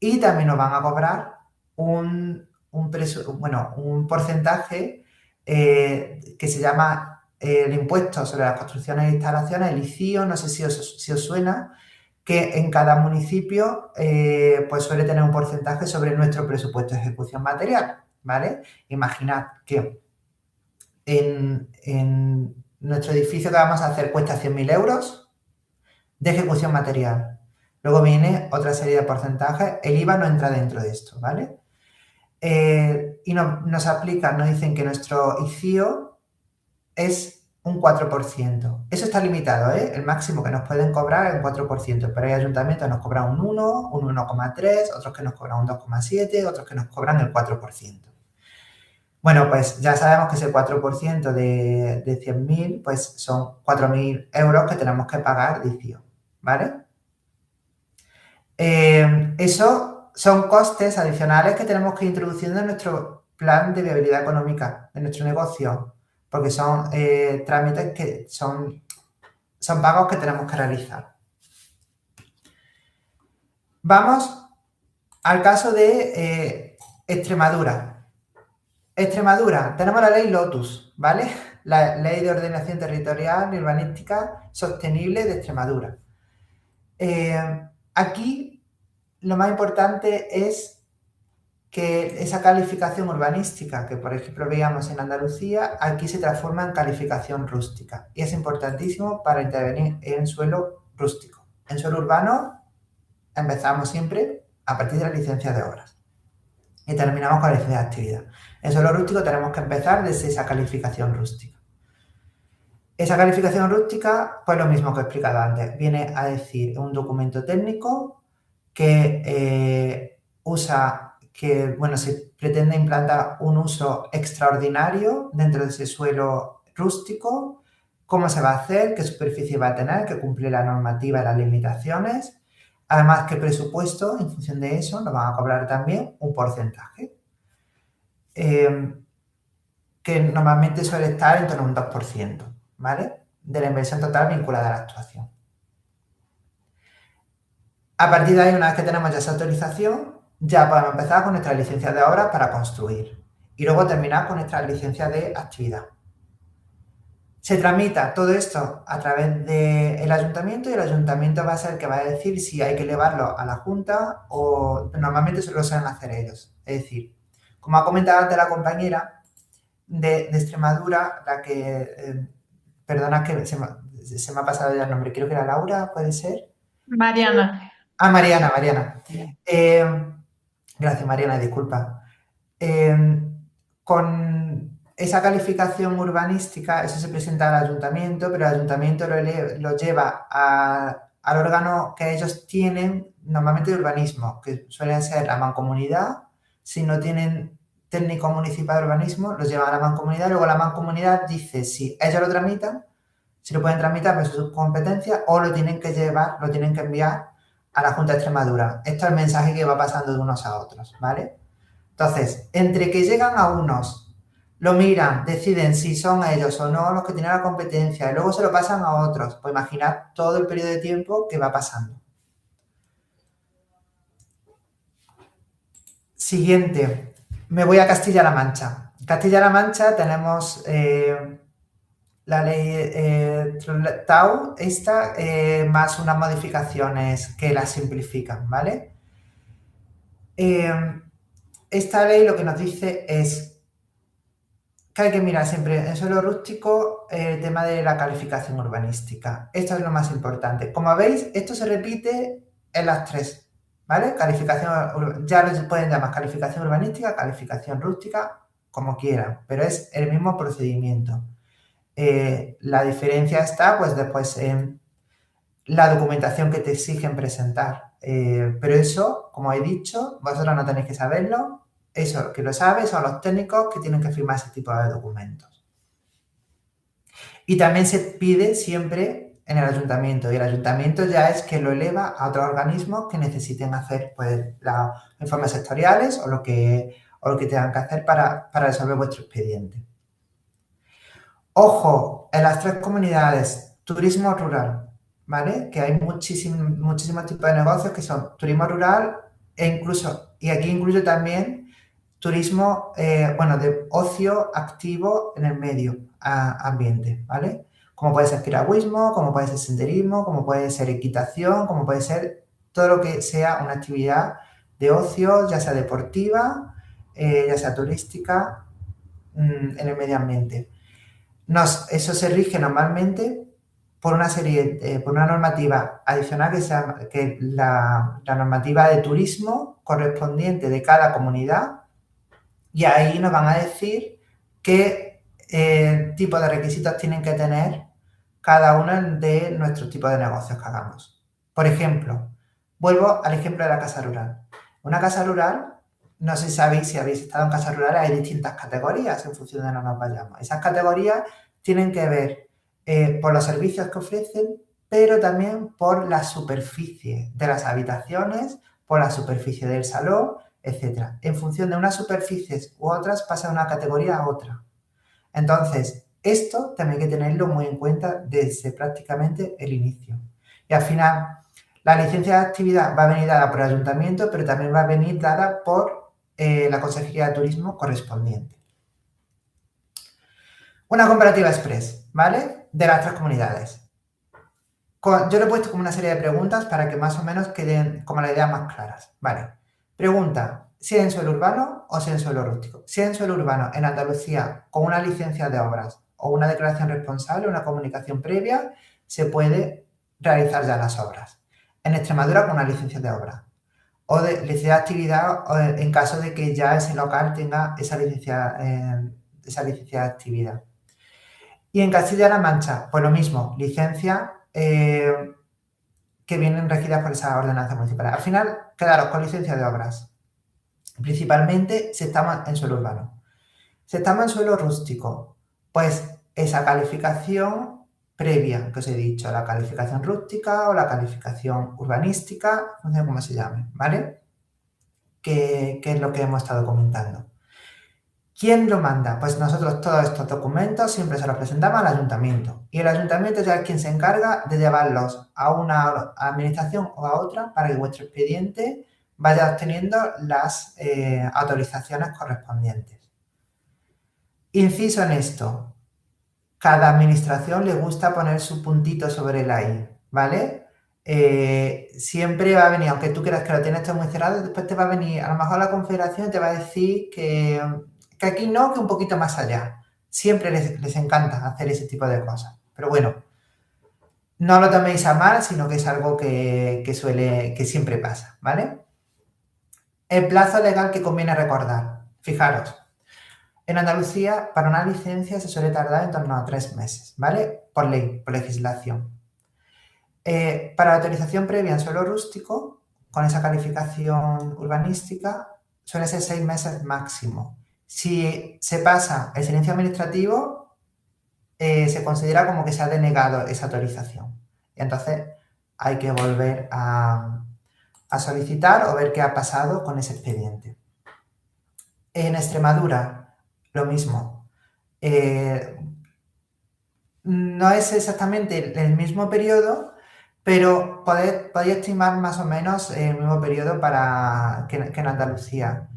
y también nos van a cobrar un porcentaje que se llama el impuesto sobre las construcciones e instalaciones, el ICIO, no sé si os suena, que en cada municipio pues suele tener un porcentaje sobre nuestro presupuesto de ejecución material, ¿vale? Imaginad que en nuestro edificio que vamos a hacer cuesta 100.000 euros de ejecución material. Luego viene otra serie de porcentajes. El IVA no entra dentro de esto, ¿vale? Y nos aplican, nos dicen que nuestro ICIO es un 4%. Eso está limitado, ¿eh? El máximo que nos pueden cobrar es un 4%, pero hay ayuntamientos que nos cobran un 1, un 1,3, otros que nos cobran un 2,7, otros que nos cobran el 4%. Bueno, pues ya sabemos que ese 4% de 100.000, pues son 4.000 euros que tenemos que pagar de ICIO, ¿vale? Eso son costes adicionales que tenemos que ir introduciendo en nuestro plan de viabilidad económica de nuestro negocio, porque son trámites que son pagos que tenemos que realizar. Vamos al caso de Extremadura. Extremadura, tenemos la ley Lotus, ¿vale? La Ley de Ordenación Territorial y Urbanística Sostenible de Extremadura. Aquí lo más importante es que esa calificación urbanística que, por ejemplo, veíamos en Andalucía, aquí se transforma en calificación rústica. Y es importantísimo para intervenir en suelo rústico. En suelo urbano empezamos siempre a partir de la licencia de obras y terminamos con la licencia de actividad. En suelo rústico tenemos que empezar desde esa calificación rústica. Esa calificación rústica, pues lo mismo que he explicado antes, viene a decir un documento técnico que se pretende implantar un uso extraordinario dentro de ese suelo rústico, cómo se va a hacer, qué superficie va a tener, que cumple la normativa y las limitaciones. Además, qué presupuesto, en función de eso, nos van a cobrar también un porcentaje, que normalmente suele estar en torno a un 2%, ¿vale? De la inversión total vinculada a la actuación. A partir de ahí, una vez que tenemos ya esa autorización, ya podemos empezar con nuestra licencia de obra para construir y luego terminar con nuestra licencia de actividad. Se tramita todo esto a través del ayuntamiento y el ayuntamiento va a ser el que va a decir si hay que elevarlo a la junta o normalmente se lo suelen hacer ellos. Es decir, como ha comentado antes la compañera de Extremadura, la que, perdona que se me ha pasado ya el nombre, creo que era Laura, ¿puede ser? Mariana. Ah, Mariana. Gracias, Mariana, disculpa. Con esa calificación urbanística, eso se presenta al ayuntamiento, pero el ayuntamiento lo lleva al órgano que ellos tienen normalmente de urbanismo, que suele ser la mancomunidad. Si no tienen técnico municipal de urbanismo, los llevan a la mancomunidad y luego la mancomunidad dice si ellos lo tramitan, si lo pueden tramitar, pues sus competencias, o lo tienen que llevar, lo tienen que enviar a la Junta de Extremadura. Esto es el mensaje que va pasando de unos a otros, ¿vale? Entonces, entre que llegan a unos, lo miran, deciden si son ellos o no los que tienen la competencia y luego se lo pasan a otros, pues imaginad todo el periodo de tiempo que va pasando. Siguiente, me voy a Castilla-La Mancha. En Castilla-La Mancha tenemos la ley TAU, esta, más unas modificaciones que la simplifican, ¿vale? Esta ley lo que nos dice es que hay que mirar siempre en suelo rústico el tema de la calificación urbanística. Esto es lo más importante. Como veis, esto se repite en las tres, ¿vale? Calificación, ya lo pueden llamar calificación urbanística, calificación rústica, como quieran, pero es el mismo procedimiento. La diferencia está, pues, después en la documentación que te exigen presentar. Pero eso, como he dicho, vosotros no tenéis que saberlo. Eso, que lo saben son los técnicos que tienen que firmar ese tipo de documentos. Y también se pide siempre en el ayuntamiento. Y el ayuntamiento ya es que lo eleva a otros organismos que necesiten hacer, pues, los informes sectoriales o lo que tengan que hacer para resolver vuestro expediente. Ojo, en las tres comunidades, turismo rural, ¿vale? Que hay muchísimos tipos de negocios que son turismo rural e incluso, y aquí incluyo también turismo, de ocio activo en el medio ambiente, ¿vale? Como puede ser piragüismo, como puede ser senderismo, como puede ser equitación, como puede ser todo lo que sea una actividad de ocio, ya sea deportiva, ya sea turística, en el medio ambiente. Eso se rige normalmente por una normativa adicional que la normativa de turismo correspondiente de cada comunidad, y ahí nos van a decir qué tipo de requisitos tienen que tener cada uno de nuestros tipos de negocios que hagamos. Por ejemplo, vuelvo al ejemplo de la casa rural. Una casa rural, no sé si habéis estado en casas rurales, hay distintas categorías en función de donde nos vayamos. Esas categorías tienen que ver por los servicios que ofrecen, pero también por la superficie de las habitaciones, por la superficie del salón, etc. En función de unas superficies u otras pasa de una categoría a otra. Entonces, esto también hay que tenerlo muy en cuenta desde prácticamente el inicio. Y al final, la licencia de actividad va a venir dada por el ayuntamiento, pero también va a venir dada por la Consejería de Turismo correspondiente. Una comparativa express, ¿vale? De las tres comunidades. Yo le he puesto como una serie de preguntas para que más o menos queden como las ideas más claras. Vale. Pregunta, si es en suelo urbano o si es en suelo rústico. Si es en suelo urbano, en Andalucía, con una licencia de obras o una declaración responsable, una comunicación previa, se puede realizar ya las obras. En Extremadura, con una licencia de obra. O de licencia de actividad en caso de que ya ese local tenga esa licencia de actividad. Y en Castilla-La Mancha, pues lo mismo, licencia que vienen regidas por esa ordenanza municipal. Al final, quedaros con licencia de obras. Principalmente si estamos en suelo urbano. Si estamos en suelo rústico, pues esa calificación previa que os he dicho, la calificación rústica o la calificación urbanística, no sé cómo se llame, ¿vale? Que es lo que hemos estado comentando. ¿Quién lo manda? Pues nosotros todos estos documentos siempre se los presentamos al ayuntamiento. Y el ayuntamiento ya es quien se encarga de llevarlos a una administración o a otra para que vuestro expediente vaya obteniendo las autorizaciones correspondientes. Inciso en esto. Cada administración le gusta poner su puntito sobre la I, ¿vale? Siempre va a venir, aunque tú creas que lo tienes todo muy cerrado, después te va a venir, a lo mejor la confederación te va a decir que aquí no, que un poquito más allá. Siempre les encanta hacer ese tipo de cosas. Pero bueno, no lo toméis a mal, sino que es algo que siempre pasa, ¿vale? El plazo legal que conviene recordar. Fijaros, en Andalucía, para una licencia se suele tardar en torno a 3 meses, ¿vale? Por ley, por legislación. Para la autorización previa en suelo rústico, con esa calificación urbanística, suele ser 6 meses máximo. Si se pasa el silencio administrativo, se considera como que se ha denegado esa autorización. Y entonces hay que volver a solicitar o ver qué ha pasado con ese expediente. En Extremadura, lo mismo. No es exactamente el mismo periodo, pero podéis estimar más o menos el mismo periodo que en Andalucía.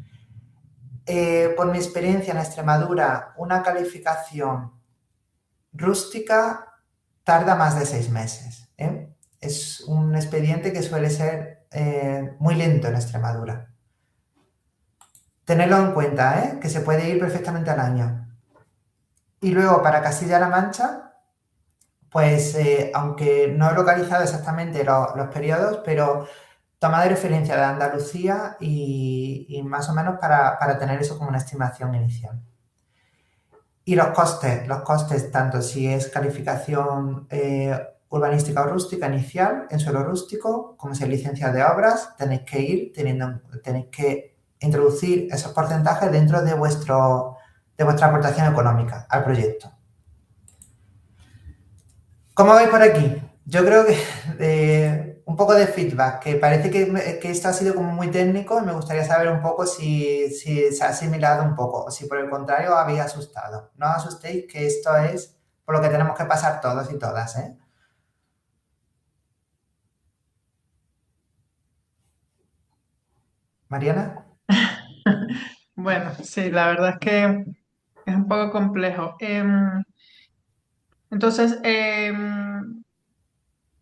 Por mi experiencia en Extremadura, una calificación rústica tarda más de 6 meses. Es un expediente que suele ser muy lento en Extremadura. Tenedlo en cuenta, que se puede ir perfectamente al año. Y luego para Castilla-La Mancha, pues aunque no he localizado exactamente los periodos, pero toma de referencia de Andalucía y más o menos para tener eso como una estimación inicial. Y los costes tanto si es calificación urbanística o rústica inicial en suelo rústico, como si es licencia de obras, tenéis que introducir esos porcentajes dentro de vuestra aportación económica al proyecto. ¿Cómo vais por aquí? Yo creo que un poco de feedback, que parece que esto ha sido como muy técnico y me gustaría saber un poco si se ha asimilado un poco o si por el contrario os habéis asustado. No os asustéis, que esto es por lo que tenemos que pasar todos y todas, ¿eh? ¿Mariana? Bueno, sí, la verdad es que es un poco complejo. Entonces,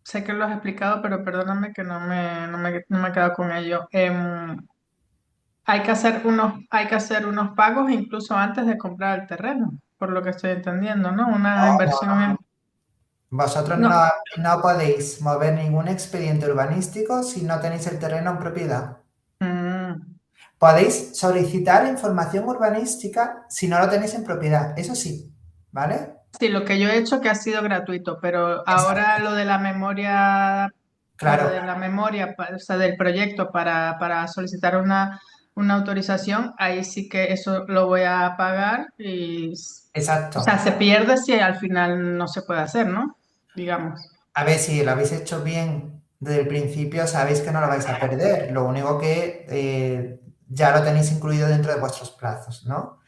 sé que lo has explicado, pero perdóname que no me he quedado con ello. Hay que hacer unos pagos incluso antes de comprar el terreno, por lo que estoy entendiendo, ¿no? Una No, inversión en... vosotros No. no podéis mover ningún expediente urbanístico si no tenéis el terreno en propiedad. Mm. Podéis solicitar información urbanística si no lo tenéis en propiedad, eso sí, ¿vale? Sí, lo que yo he hecho que ha sido gratuito, pero ahora Exacto. lo de la memoria, Claro, o sea, del proyecto para solicitar una autorización, ahí sí que eso lo voy a pagar y, o sea, exacto. se pierde si al final no se puede hacer, ¿no? Digamos. A ver, si lo habéis hecho bien desde el principio, sabéis que no lo vais a perder. Lo único que ya lo tenéis incluido dentro de vuestros plazos, ¿no?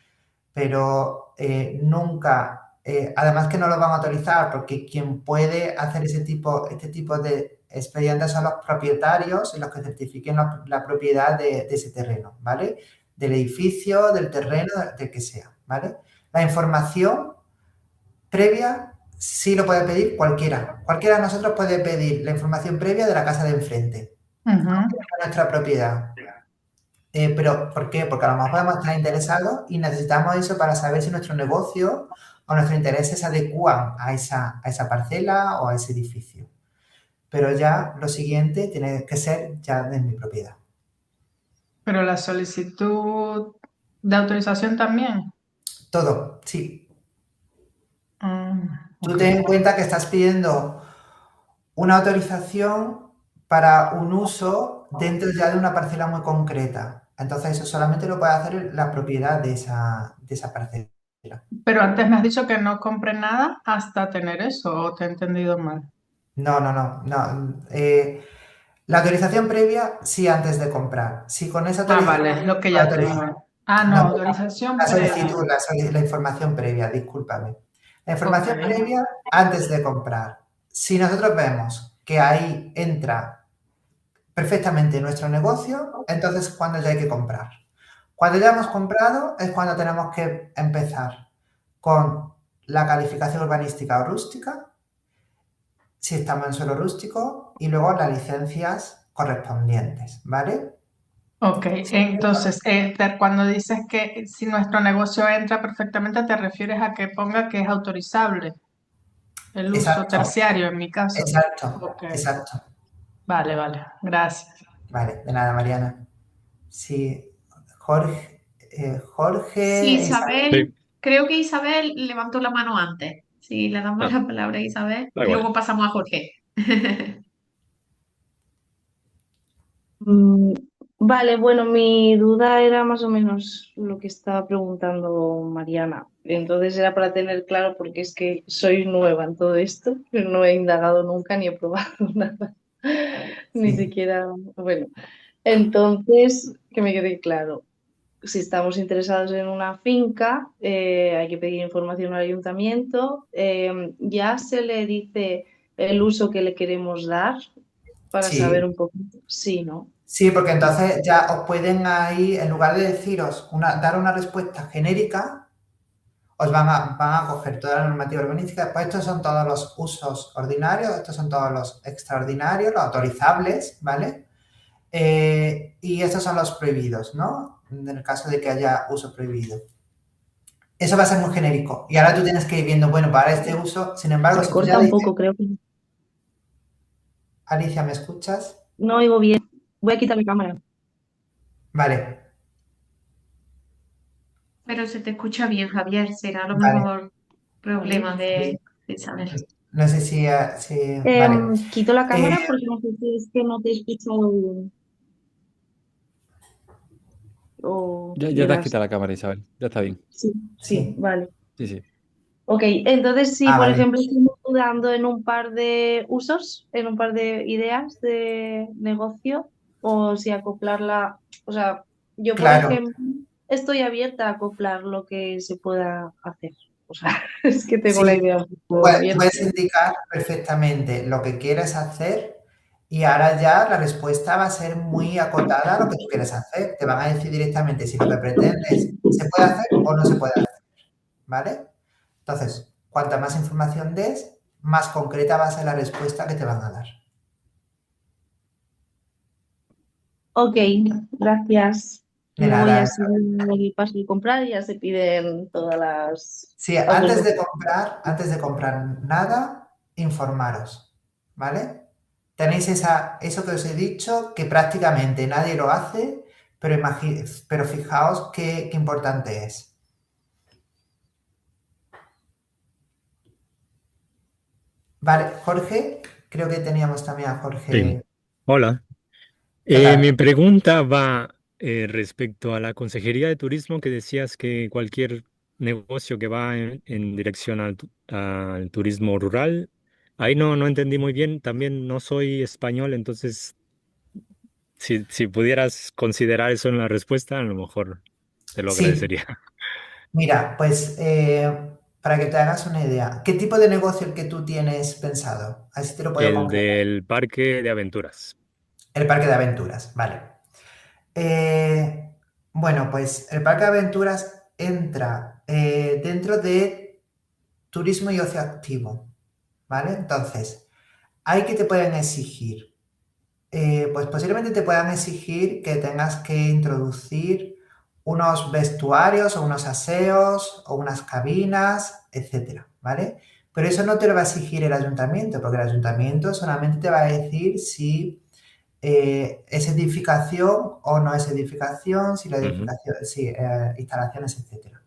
Pero nunca, además que no lo van a autorizar, porque quien puede hacer este tipo de expedientes son los propietarios y los que certifiquen la propiedad de ese terreno, ¿vale? Del edificio, del terreno, del que sea, ¿vale? La información previa sí lo puede pedir cualquiera. Cualquiera de nosotros puede pedir la información previa de la casa de enfrente, Ujú. de nuestra propiedad. Pero, ¿por qué? Porque a lo mejor podemos estar interesados y necesitamos eso para saber si nuestro negocio o nuestros intereses se adecúan a esa parcela o a ese edificio. Pero ya lo siguiente tiene que ser ya de mi propiedad. Pero la solicitud de autorización también. Todo, sí. Tú Ok. ten en cuenta que estás pidiendo una autorización para un uso dentro ya de una parcela muy concreta. Entonces eso solamente lo puede hacer la propiedad de esa parcela. Pero antes me has dicho que no compre nada hasta tener eso, ¿o te he entendido mal? No, no, no, no. La autorización previa sí antes de comprar. Si con esa Ah, autorización... vale, lo que la ya autorización- tengo. Ah, no, no, autorización la previa. solicitud, la información previa, discúlpame. La Ok. información previa antes de comprar. Si nosotros vemos que ahí entra perfectamente nuestro negocio, entonces es cuando ya hay que comprar. Cuando ya hemos comprado es cuando tenemos que empezar con la calificación urbanística o rústica, si estamos en suelo rústico, y luego las licencias correspondientes, ¿vale? Ok, entonces, cuando dices que si nuestro negocio entra perfectamente, te refieres a que ponga que es autorizable el uso Exacto, terciario en mi caso. exacto, Ok, exacto. vale, vale, gracias. Vale, de nada, Mariana. Sí, Jorge, Sí, Isabel. Isabel, Sí. creo que Isabel levantó la mano antes. Si le damos Ah, la palabra a Isabel da y igual. luego pasamos a Jorge. Mm, Vale, bueno, mi duda era más o menos lo que estaba preguntando Mariana. Entonces era para tener claro, porque es que soy nueva en todo esto, pero no he indagado nunca ni he probado nada, ni Sí, siquiera, bueno. Entonces, que me quede claro, si estamos interesados en una finca, hay que pedir información al ayuntamiento, ya se le dice el uso que le queremos dar para saber sí, un poco, sí, ¿no? sí, porque Vale. entonces ya os pueden ahí, en lugar de deciros, dar una respuesta genérica, os van a coger toda la normativa urbanística, pues estos son todos los usos ordinarios, estos son todos los extraordinarios, los autorizables, ¿vale? Y estos son los prohibidos, ¿no? En el caso de que haya uso prohibido. Eso va a ser muy genérico. Y ahora tú tienes que ir viendo, bueno, para este uso, sin embargo, Se si tú ya corta un dices, poco, creo que Alicia, ¿me escuchas? no oigo bien. Voy a quitar la cámara. Vale, Pero se te escucha bien, Javier. Será a lo vale. mejor problema de saber. No sé si vale. Quito la Eh, cámara porque no sé si es que no te he escuchado bien. O Ya te has llegas. quitado la cámara, Isabel. Ya está bien. Sí, sí. vale. Sí, sí. Ok, entonces si por Vale. ejemplo estamos dudando en un par de usos, en un par de ideas de negocio, o si acoplarla, o sea, yo por Claro. ejemplo estoy abierta a acoplar lo que se pueda hacer. O sea, es que tengo la Sí, idea un poco abierta. puedes indicar perfectamente lo que quieres hacer y ahora ya la respuesta va a ser muy acotada a lo que tú quieres hacer. Te van a decir directamente si lo que pretendes se puede hacer o no se puede hacer, ¿vale? Entonces, cuanta más información des, más concreta va a ser la respuesta que te van a dar. Ok, gracias. De Luego ya nada. se el paso de comprar y ya se piden todas las Sí, antes de comprar nada, informaros, ¿vale? Tenéis eso que os he dicho, que prácticamente nadie lo hace, pero fijaos qué importante es. Vale, Jorge, creo que teníamos también a Sí. Jorge. Hola. ¿Qué tal? Mi pregunta va respecto a la Consejería de Turismo, que decías que cualquier negocio que va en dirección al turismo rural, ahí no entendí muy bien. También no soy español, entonces si pudieras considerar eso en la respuesta, a lo mejor te lo Sí, agradecería. mira, pues para que te hagas una idea, ¿qué tipo de negocio el que tú tienes pensado? Así te lo puedo El concretar. del parque de aventuras. El parque de aventuras, vale. Eh, bueno, pues el parque de aventuras entra dentro de turismo y ocio activo, ¿vale? Entonces, ¿hay que te pueden exigir? Pues posiblemente te puedan exigir que tengas que introducir unos vestuarios o unos aseos o unas cabinas, etcétera, ¿vale? Pero eso no te lo va a exigir el ayuntamiento, porque el ayuntamiento solamente te va a decir si es edificación o no es edificación, si la Ujú, edificación, sí, instalaciones, etcétera.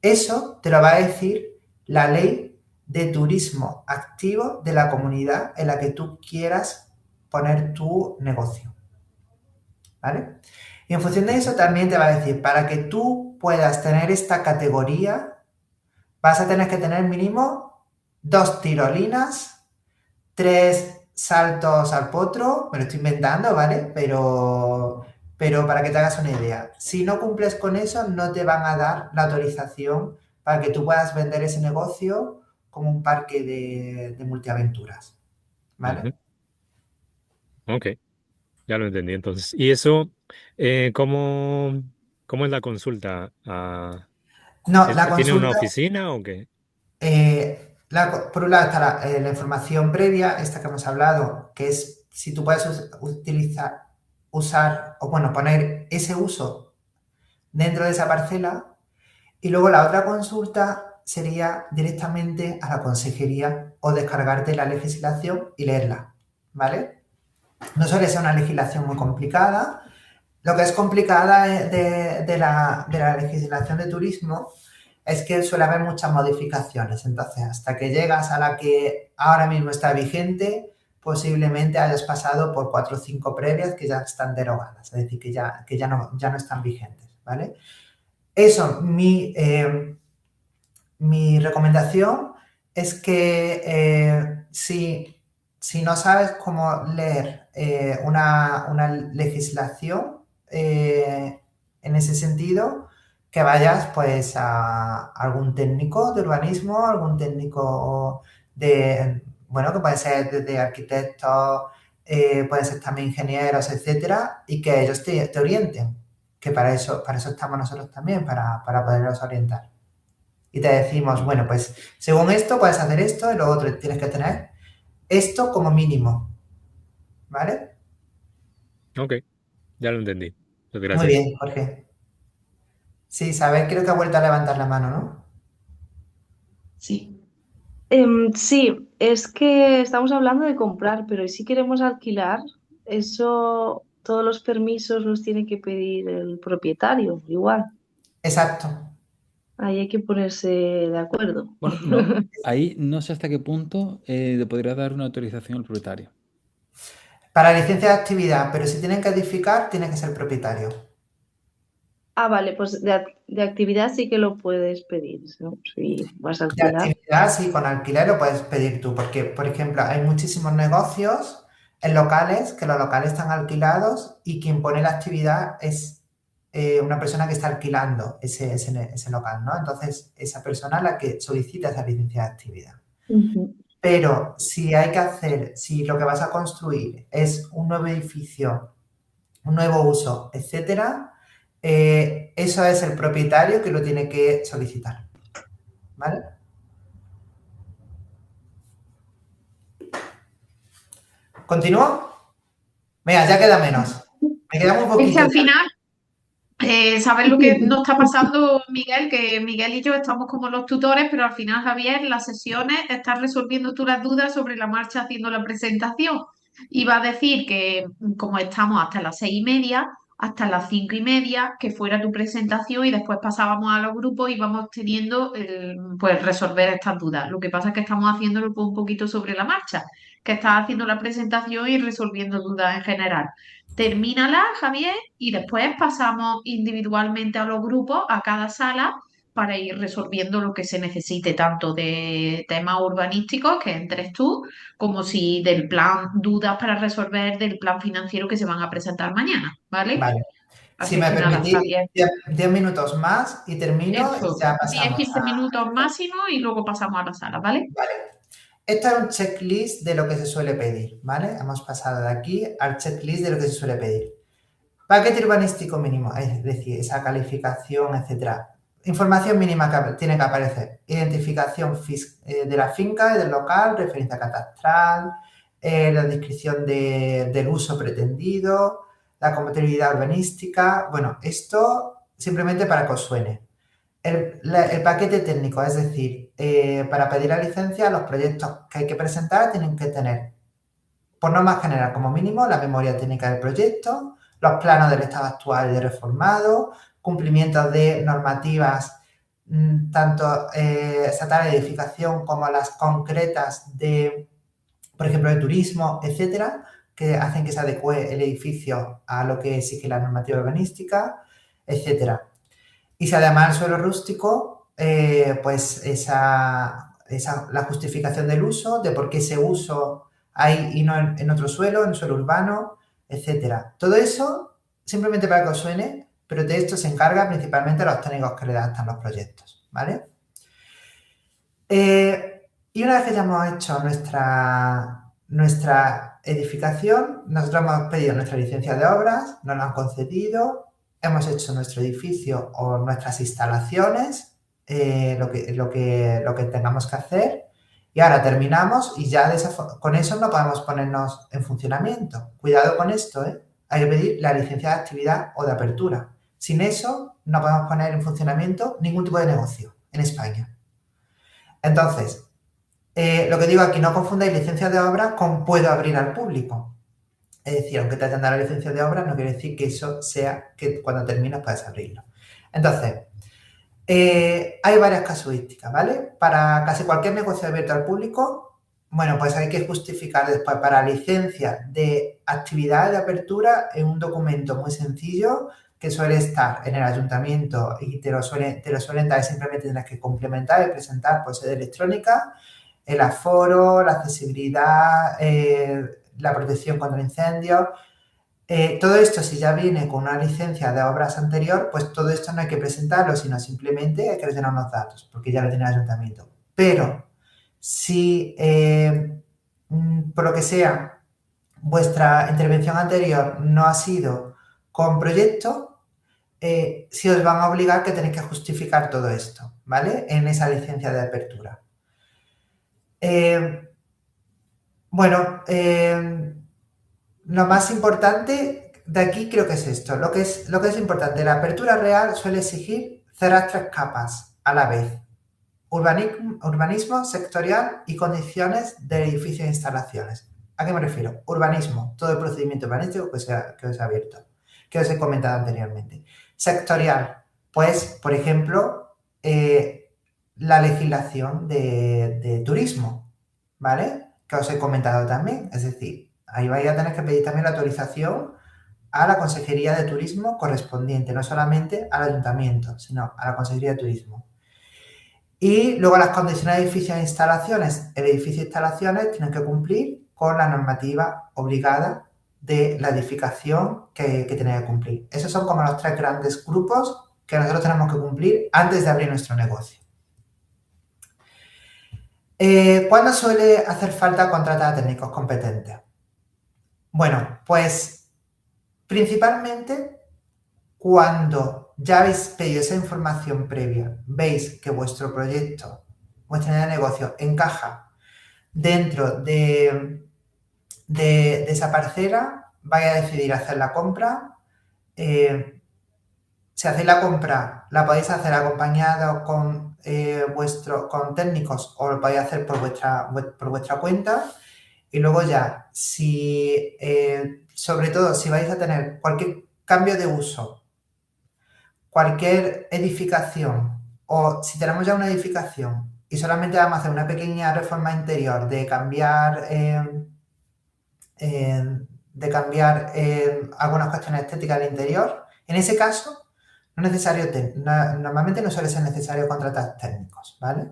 Eso te lo va a decir la ley de turismo activo de la comunidad en la que tú quieras poner tu negocio, ¿vale? Y en función de ujú, eso también te va a decir, para que tú puedas tener esta categoría, vas a tener que tener mínimo 2 tirolinas, 3 saltos al potro, me lo estoy inventando, ¿vale? Pero para que te hagas una idea, si no cumples con eso, no te van a dar la autorización para que tú puedas vender ese negocio como un parque de multiaventuras, ¿vale? ujú. Ok, ya lo entendí entonces. ¿Y eso, cómo es la consulta? No, la ¿Tiene una consulta, oficina o qué? por un lado está la información previa, esta que hemos hablado, que es si tú puedes utilizar, usar, o bueno, poner ese uso dentro de esa parcela. Y luego la otra consulta sería directamente a la consejería o descargarte la legislación y leerla, ¿vale? No suele ser una legislación muy complicada. Lo que es complicada de la legislación de turismo es que suele haber muchas modificaciones. Entonces, hasta que llegas a la que ahora mismo está vigente, posiblemente hayas pasado por 4 o 5 previas que ya están derogadas, es decir, que ya no están vigentes, ¿vale? Eso, mi recomendación es que si no sabes cómo leer una legislación en ese sentido, que vayas pues a algún técnico de urbanismo, algún técnico bueno, que puede ser de arquitectos, pueden ser también ingenieros, etcétera, y que ellos te orienten, que para eso estamos nosotros también, para poderlos orientar. Y te decimos, bueno, pues según esto puedes hacer esto y lo otro tienes que tener esto como mínimo, ¿vale? Ok, ya lo entendí. Pues Muy gracias. bien, Jorge. Sí, Isabel creo que ha vuelto a levantar la mano, ¿no? Sí. Sí, es que estamos hablando de comprar, pero ¿y si queremos alquilar? Eso, todos los permisos los tiene que pedir el propietario, igual. Exacto. Ahí hay que ponerse de acuerdo. Bueno, no, ahí no sé hasta qué punto le podría dar una autorización al propietario. Para licencia de actividad, pero si tienen que edificar, tiene que ser propietario. Ah, vale, pues de actividad sí que lo puedes pedir, ¿no? Si vas a De alquilar. actividad, sí, con alquiler lo puedes pedir tú, porque, por ejemplo, hay muchísimos negocios en locales, que los locales están alquilados y quien pone la actividad es una persona que está alquilando ese local, ¿no? Entonces, esa persona es la que solicita esa licencia de actividad. Ujú. Pero si hay que hacer, si lo que vas a construir es un nuevo edificio, un nuevo uso, etcétera, eso es el propietario que lo tiene que solicitar, ¿vale? ¿Continúo? Venga, ya queda menos. Me queda muy Es que poquito al ya. final, ¿sabes lo que nos está pasando, Miguel? Que Miguel y yo estamos como los tutores, pero al final, Javier, en las sesiones estás resolviendo tú las dudas sobre la marcha haciendo la presentación. Y va a decir que como estamos hasta las 6:30, hasta las 5:30, que fuera tu presentación y después pasábamos a los grupos y vamos teniendo pues resolver estas dudas. Lo que pasa es que estamos haciéndolo un poquito sobre la marcha, que estás haciendo la presentación y resolviendo dudas en general. Termínala, Javier, y después pasamos individualmente a los grupos, a cada sala, para ir resolviendo lo que se necesite, tanto de temas urbanísticos, que entres tú, como si del plan, dudas para resolver del plan financiero que se van a presentar mañana, ¿vale? Vale. Si Así me que nada, permitís Javier, 10 minutos más y termino y eso, ya 10, pasamos 15 a... minutos máximo y luego pasamos a la sala, ¿vale? Vale. Esto es un checklist de lo que se suele pedir, ¿vale? Hemos pasado de aquí al checklist de lo que se suele pedir. Paquete urbanístico mínimo, es decir, esa calificación, etcétera. Información mínima que tiene que aparecer. Identificación de la finca y del local, referencia catastral, la descripción del uso pretendido, la compatibilidad urbanística. Bueno, esto simplemente para que os suene. El paquete técnico, es decir, para pedir la licencia, los proyectos que hay que presentar tienen que tener, por norma general, como mínimo, la memoria técnica del proyecto, los planos del estado actual y de reformado, cumplimientos de normativas tanto estatales de edificación como las concretas de, por ejemplo, de turismo, etcétera, que hacen que se adecue el edificio a lo que exige la normativa urbanística, etcétera. Y si además el suelo rústico, pues la justificación del uso, de por qué ese uso hay y no en otro suelo, en suelo urbano, etcétera. Todo eso, simplemente para que os suene, pero de esto se encarga principalmente los técnicos que redactan los proyectos, ¿vale? Y una vez que ya hemos hecho nuestra edificación, nosotros hemos pedido nuestra licencia de obras, nos la han concedido, hemos hecho nuestro edificio o nuestras instalaciones, lo que tengamos que hacer, y ahora terminamos y ya con eso no podemos ponernos en funcionamiento. Cuidado con esto, ¿eh? Hay que pedir la licencia de actividad o de apertura. Sin eso no podemos poner en funcionamiento ningún tipo de negocio en España. Entonces, lo que digo aquí, no confundáis licencia de obra con puedo abrir al público. Es decir, aunque te hayan dado la licencia de obra, no quiere decir que eso sea que cuando terminas puedas abrirlo. Entonces, hay varias casuísticas, ¿vale? Para casi cualquier negocio abierto al público, bueno, pues hay que justificar después para licencia de actividad de apertura en un documento muy sencillo que suele estar en el ayuntamiento y te lo suelen dar y simplemente tienes que complementar y presentar por sede electrónica, el aforo, la accesibilidad, la protección contra incendios. Todo esto, si ya viene con una licencia de obras anterior, pues todo esto no hay que presentarlo, sino simplemente hay que rellenar unos datos, porque ya lo tiene el ayuntamiento. Pero si, por lo que sea, vuestra intervención anterior no ha sido con proyecto, sí os van a obligar que tenéis que justificar todo esto, ¿vale? En esa licencia de apertura. Bueno, lo más importante de aquí creo que es esto. Lo que es importante, la apertura real suele exigir cerrar 3 capas a la vez. Urbanismo sectorial y condiciones de edificios e instalaciones. ¿A qué me refiero? Urbanismo, todo el procedimiento urbanístico que os he abierto, que os he comentado anteriormente. Sectorial, pues, por ejemplo, la legislación de turismo, ¿vale? Que os he comentado también. Es decir, ahí vais a tener que pedir también la autorización a la Consejería de Turismo correspondiente, no solamente al Ayuntamiento, sino a la Consejería de Turismo. Y luego las condiciones de edificios e instalaciones. El edificio e instalaciones tienen que cumplir con la normativa obligada de la edificación que tiene que cumplir. Esos son como los 3 grandes grupos que nosotros tenemos que cumplir antes de abrir nuestro negocio. ¿Cuándo suele hacer falta contratar a técnicos competentes? Bueno, pues principalmente cuando ya habéis pedido esa información previa, veis que vuestro proyecto, vuestra idea de negocio encaja dentro de esa parcela, vais a decidir hacer la compra. Si hacéis la compra, la podéis hacer acompañado con técnicos o lo podéis hacer por vuestra cuenta. Y luego ya, sobre todo si vais a tener cualquier cambio de uso, cualquier edificación, o si tenemos ya una edificación y solamente vamos a hacer una pequeña reforma interior de cambiar algunas cuestiones estéticas del interior, en ese caso normalmente no suele ser necesario contratar técnicos, ¿vale?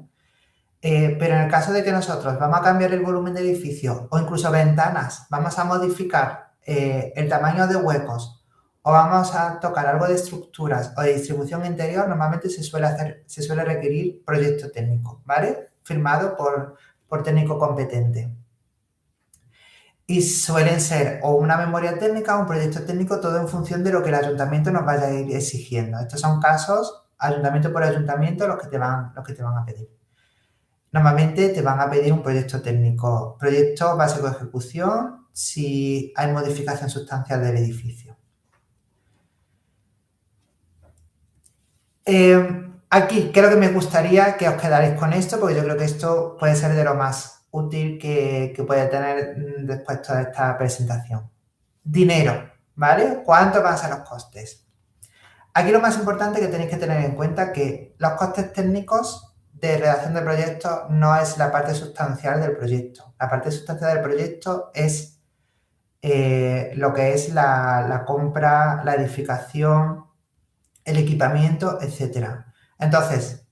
Pero en el caso de que nosotros vamos a cambiar el volumen del edificio o incluso ventanas, vamos a modificar el tamaño de huecos o vamos a tocar algo de estructuras o de distribución interior, normalmente se suele requerir proyecto técnico, ¿vale? Firmado por técnico competente. Y suelen ser o una memoria técnica o un proyecto técnico, todo en función de lo que el ayuntamiento nos vaya a ir exigiendo. Estos son casos, ayuntamiento por ayuntamiento, los que te van a pedir. Normalmente te van a pedir un proyecto técnico, proyecto básico de ejecución, si hay modificación sustancial del edificio. Aquí creo que me gustaría que os quedarais con esto, porque yo creo que esto puede ser de lo más útil que puede tener después toda esta presentación. Dinero, ¿vale? ¿Cuántos van a ser los costes? Aquí lo más importante que tenéis que tener en cuenta que los costes técnicos de redacción de proyectos no es la parte sustancial del proyecto. La parte sustancial del proyecto es lo que es la compra, la edificación, el equipamiento, etc. Entonces,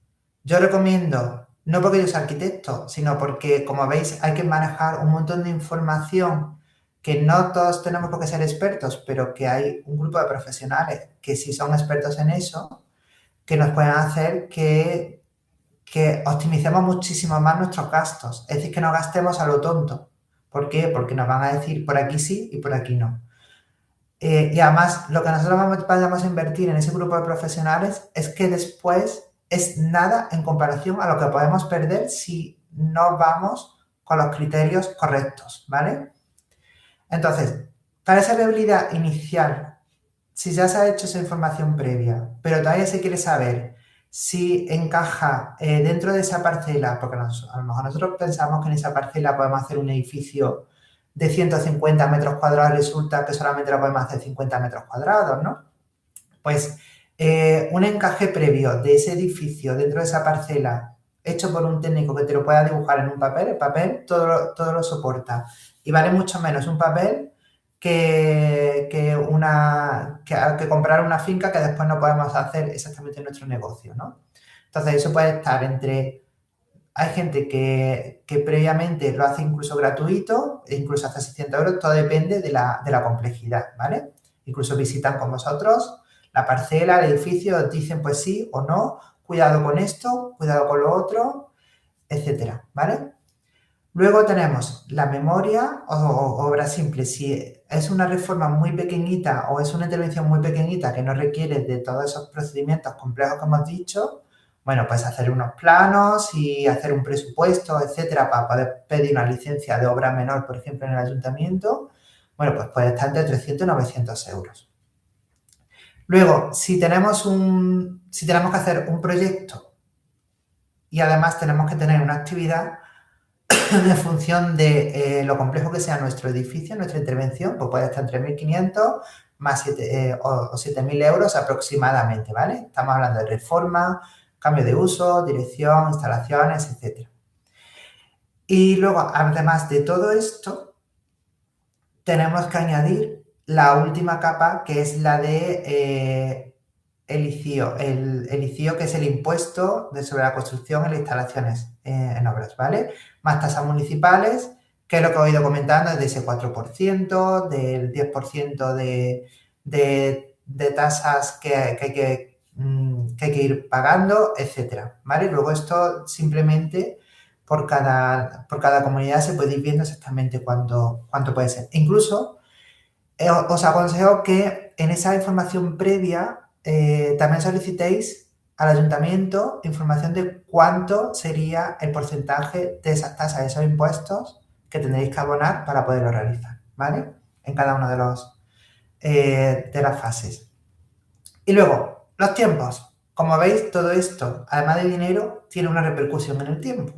yo recomiendo, no porque yo sea arquitecto, sino porque, como veis, hay que manejar un montón de información que no todos tenemos por qué ser expertos, pero que hay un grupo de profesionales que sí son expertos en eso, que nos pueden hacer que optimicemos muchísimo más nuestros gastos. Es decir, que no gastemos a lo tonto. ¿Por qué? Porque nos van a decir por aquí sí y por aquí no. Y además, lo que nosotros vayamos a invertir en ese grupo de profesionales es que después es nada en comparación a lo que podemos perder si no vamos con los criterios correctos, ¿vale? Entonces, para esa viabilidad inicial, si ya se ha hecho esa información previa, pero todavía se quiere saber si encaja dentro de esa parcela, porque a lo mejor nosotros pensamos que en esa parcela podemos hacer un edificio de 150 metros cuadrados, resulta que solamente lo podemos hacer 50 metros cuadrados, ¿no? Pues un encaje previo de ese edificio dentro de esa parcela, hecho por un técnico que te lo pueda dibujar en un papel, el papel todo lo soporta. Y vale mucho menos un papel que comprar una finca que después no podemos hacer exactamente nuestro negocio, ¿no? Entonces eso puede estar entre... Hay gente que previamente lo hace incluso gratuito, incluso hasta 600 euros, todo depende de la complejidad, ¿vale? Incluso visitan con vosotros la parcela, el edificio, os dicen pues sí o no, cuidado con esto, cuidado con lo otro, etcétera, ¿vale? Luego tenemos la memoria o obra simple. Si es una reforma muy pequeñita o es una intervención muy pequeñita que no requiere de todos esos procedimientos complejos que hemos dicho, Bueno, pues hacer unos planos y hacer un presupuesto, etcétera, para poder pedir una licencia de obra menor, por ejemplo, en el ayuntamiento, bueno, pues puede estar entre 300 y 900 euros. Luego, si tenemos que hacer un proyecto y además tenemos que tener una actividad en función de lo complejo que sea nuestro edificio, nuestra intervención, pues puede estar entre 1.500 más 7.000 euros aproximadamente, ¿vale? Estamos hablando de reforma, cambio de uso, dirección, instalaciones, etc. Y luego, además de todo esto, tenemos que añadir la última capa, que es la de el ICIO. El ICIO, que es el impuesto sobre la construcción y las instalaciones en obras, ¿vale? Más tasas municipales, que es lo que he ido comentando, es de ese 4%, del 10% de tasas que hay que ir pagando, etcétera, ¿vale? Luego esto simplemente por cada comunidad se puede ir viendo exactamente cuánto puede ser. Incluso os aconsejo que en esa información previa también solicitéis al ayuntamiento información de cuánto sería el porcentaje de esas tasas, de esos impuestos que tendréis que abonar para poderlo realizar, ¿vale? En cada uno de las fases. Y luego, los tiempos. Como veis, todo esto, además de dinero, tiene una repercusión en el tiempo.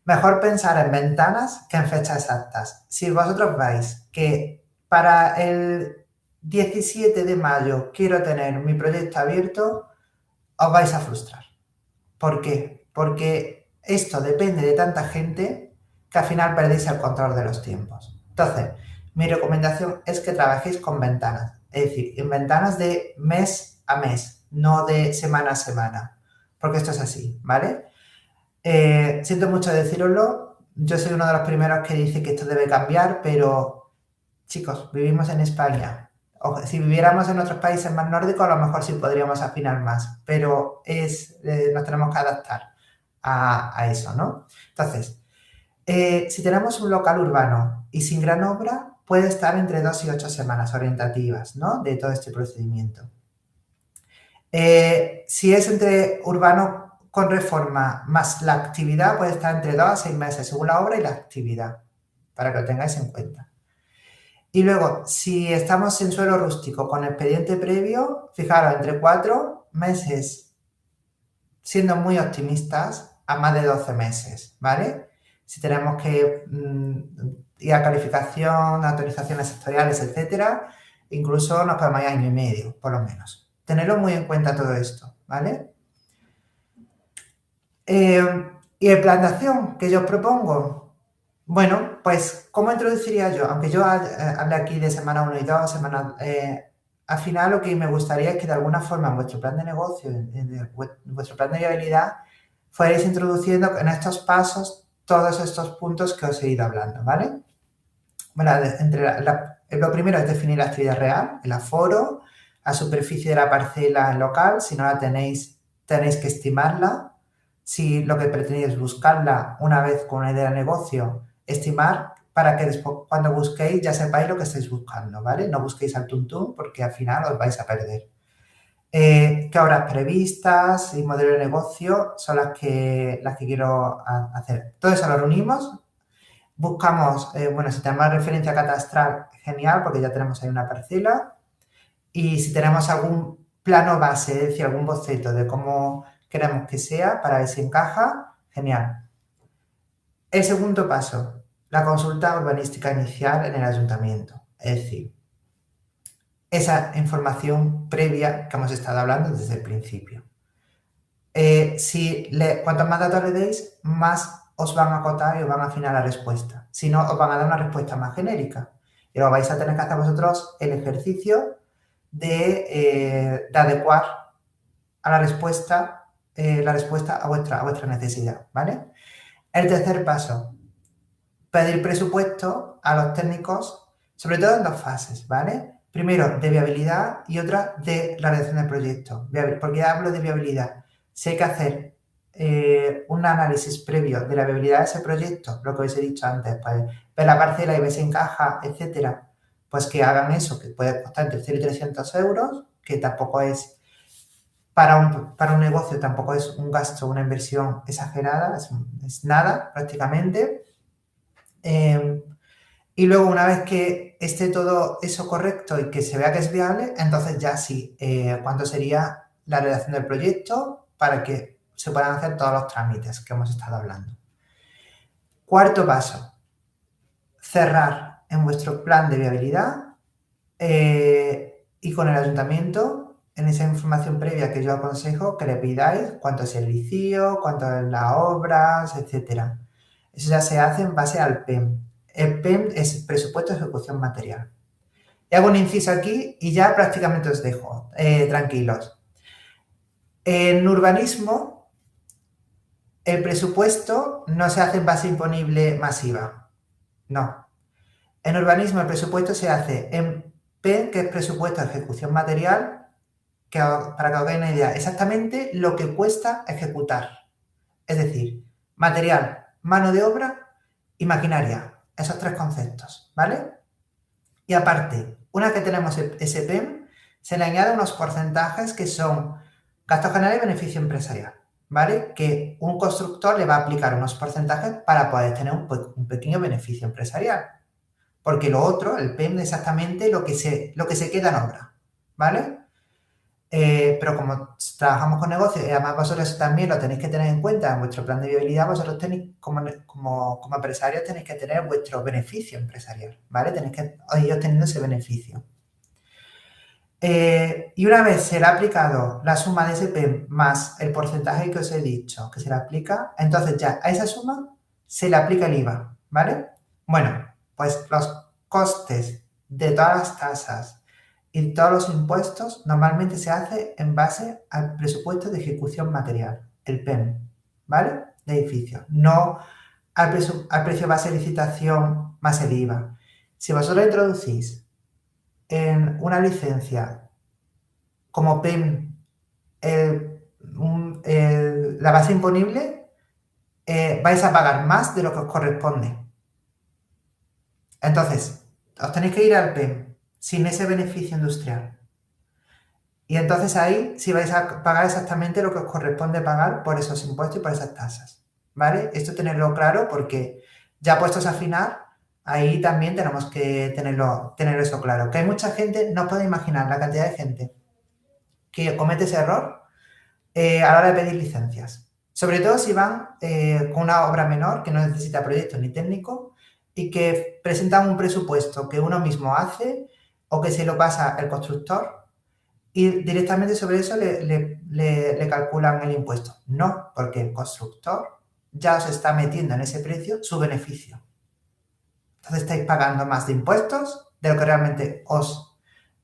Mejor pensar en ventanas que en fechas exactas. Si vosotros veis que para el 17 de mayo quiero tener mi proyecto abierto, os vais a frustrar. ¿Por qué? Porque esto depende de tanta gente que al final perdéis el control de los tiempos. Entonces, mi recomendación es que trabajéis con ventanas, es decir, en ventanas de mes a mes, no de semana a semana, porque esto es así, ¿vale? Siento mucho deciroslo, yo soy uno de los primeros que dice que esto debe cambiar, pero chicos, vivimos en España. Si viviéramos en otros países más nórdicos, a lo mejor sí podríamos afinar más, pero nos tenemos que adaptar a eso, ¿no? Entonces, si tenemos un local urbano y sin gran obra, puede estar entre 2 y 8 semanas orientativas, ¿no? De todo este procedimiento. Si es entre urbano con reforma más la actividad, puede estar entre 2 a 6 meses, según la obra y la actividad, para que lo tengáis en cuenta. Y luego, si estamos en suelo rústico con expediente previo, fijaros, entre 4 meses, siendo muy optimistas, a más de 12 meses, ¿vale? Si tenemos que ir a calificación, autorizaciones sectoriales, etcétera, incluso nos podemos ir a año y medio, por lo menos. Tenerlo muy en cuenta todo esto, ¿vale? Y el plan de acción que yo os propongo, bueno, pues, ¿cómo introduciría yo? Aunque yo hable aquí de semana 1 y 2, al final lo que me gustaría es que de alguna forma en vuestro plan de negocio, en vuestro plan de viabilidad, fuerais introduciendo en estos pasos todos estos puntos que os he ido hablando, ¿vale? Bueno, lo primero es definir la actividad real, el aforo, la superficie de la parcela en local, si no la tenéis que estimarla. Si lo que pretendéis es buscarla una vez con una idea de negocio, estimar para que después cuando busquéis ya sepáis lo que estáis buscando, ¿vale? No busquéis al tuntún porque al final os vais a perder. ¿Qué obras previstas y modelo de negocio son las que quiero hacer? Todo eso lo reunimos, buscamos, bueno, si tenemos referencia catastral, genial, porque ya tenemos ahí una parcela. Y si tenemos algún plano base, es decir, algún boceto de cómo queremos que sea para ver si encaja, genial. El segundo paso, la consulta urbanística inicial en el ayuntamiento, es decir, esa información previa que hemos estado hablando desde el principio. Cuantos más datos le deis, más os van a acotar y os van a afinar la respuesta. Si no, os van a dar una respuesta más genérica. Y luego vais a tener que hacer vosotros el ejercicio de adecuar a la respuesta a vuestra necesidad, ¿vale? El tercer paso, pedir presupuesto a los técnicos, sobre todo en 2 fases, ¿vale? Primero, de viabilidad y otra de la redacción del proyecto. ¿Por qué hablo de viabilidad? Si hay que hacer un análisis previo de la viabilidad de ese proyecto, lo que os he dicho antes, pues ver la parcela y ver si encaja, etcétera, pues que hagan eso, que puede costar entre 0 y 300 euros, que tampoco es Para un negocio tampoco es un gasto, una inversión exagerada, es nada prácticamente. Y luego, una vez que esté todo eso correcto y que se vea que es viable, entonces ya sí, cuánto sería la redacción del proyecto para que se puedan hacer todos los trámites que hemos estado hablando. Cuarto paso, cerrar en vuestro plan de viabilidad y con el ayuntamiento, en esa información previa que yo aconsejo que le pidáis cuánto es el liceo, cuánto es las obras, etcétera. Eso ya se hace en base al PEM. El PEM es presupuesto de ejecución material. Y hago un inciso aquí y ya prácticamente os dejo tranquilos. En urbanismo, el presupuesto no se hace en base imponible masiva. No. En urbanismo el presupuesto se hace en PEM, que es presupuesto de ejecución material, para que os hagáis una idea, exactamente lo que cuesta ejecutar. Es decir, material, mano de obra y maquinaria. Esos tres conceptos, ¿vale? Y aparte, una vez que tenemos ese PEM, se le añaden unos porcentajes que son gasto general y beneficio empresarial, ¿vale? Que un constructor le va a aplicar unos porcentajes para poder tener un pequeño beneficio empresarial. Porque lo otro, el PEM, es exactamente lo que se queda en obra, ¿vale? Pero como trabajamos con negocios y además vosotros también lo tenéis que tener en cuenta en vuestro plan de viabilidad, vosotros tenéis, como empresarios, tenéis que tener vuestro beneficio empresarial, ¿vale? Tenéis que ir obteniendo ese beneficio. Y una vez se le ha aplicado la suma de ese PEM más el porcentaje que os he dicho que se le aplica, entonces ya a esa suma se le aplica el IVA, ¿vale? Bueno, pues los costes de todas las tasas y todos los impuestos normalmente se hace en base al presupuesto de ejecución material, el PEM, ¿vale? De edificio, no al precio base de licitación más el IVA. Si vosotros introducís en una licencia como PEM la base imponible, vais a pagar más de lo que os corresponde. Entonces, os tenéis que ir al PEM sin ese beneficio industrial. Y entonces ahí sí vais a pagar exactamente lo que os corresponde pagar por esos impuestos y por esas tasas, ¿vale? Esto tenerlo claro porque ya puestos a afinar, ahí también tenemos que tener eso claro. Que hay mucha gente, no os podéis imaginar la cantidad de gente que comete ese error a la hora de pedir licencias. Sobre todo si van con una obra menor que no necesita proyecto ni técnico y que presentan un presupuesto que uno mismo hace o que se lo pasa el constructor y directamente sobre eso le calculan el impuesto. No, porque el constructor ya os está metiendo en ese precio su beneficio. Entonces estáis pagando más de impuestos de lo que realmente os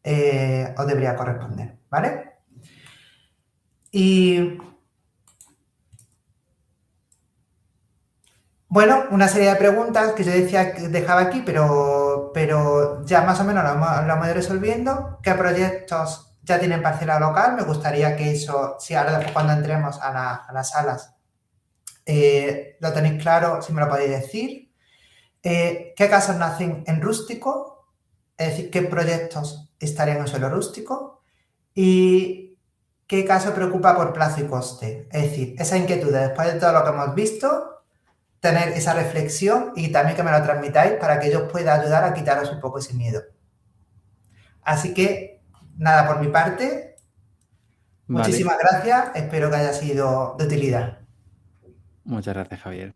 debería corresponder, ¿vale? Y bueno, una serie de preguntas que yo decía que dejaba aquí, pero ya más o menos lo hemos ido resolviendo. ¿Qué proyectos ya tienen parcela local? Me gustaría que eso, si ahora después cuando entremos a las salas, lo tenéis claro, si me lo podéis decir. ¿Qué casas nacen en rústico? Es decir, ¿qué proyectos estarían en suelo rústico? Y ¿qué caso preocupa por plazo y coste? Es decir, esa inquietud después de todo lo que hemos visto, tener esa reflexión y también que me lo transmitáis para que yo os pueda ayudar a quitaros un poco ese miedo. Así que, nada, por mi parte, Vale. muchísimas gracias, espero que haya sido de utilidad. Muchas gracias, Javier.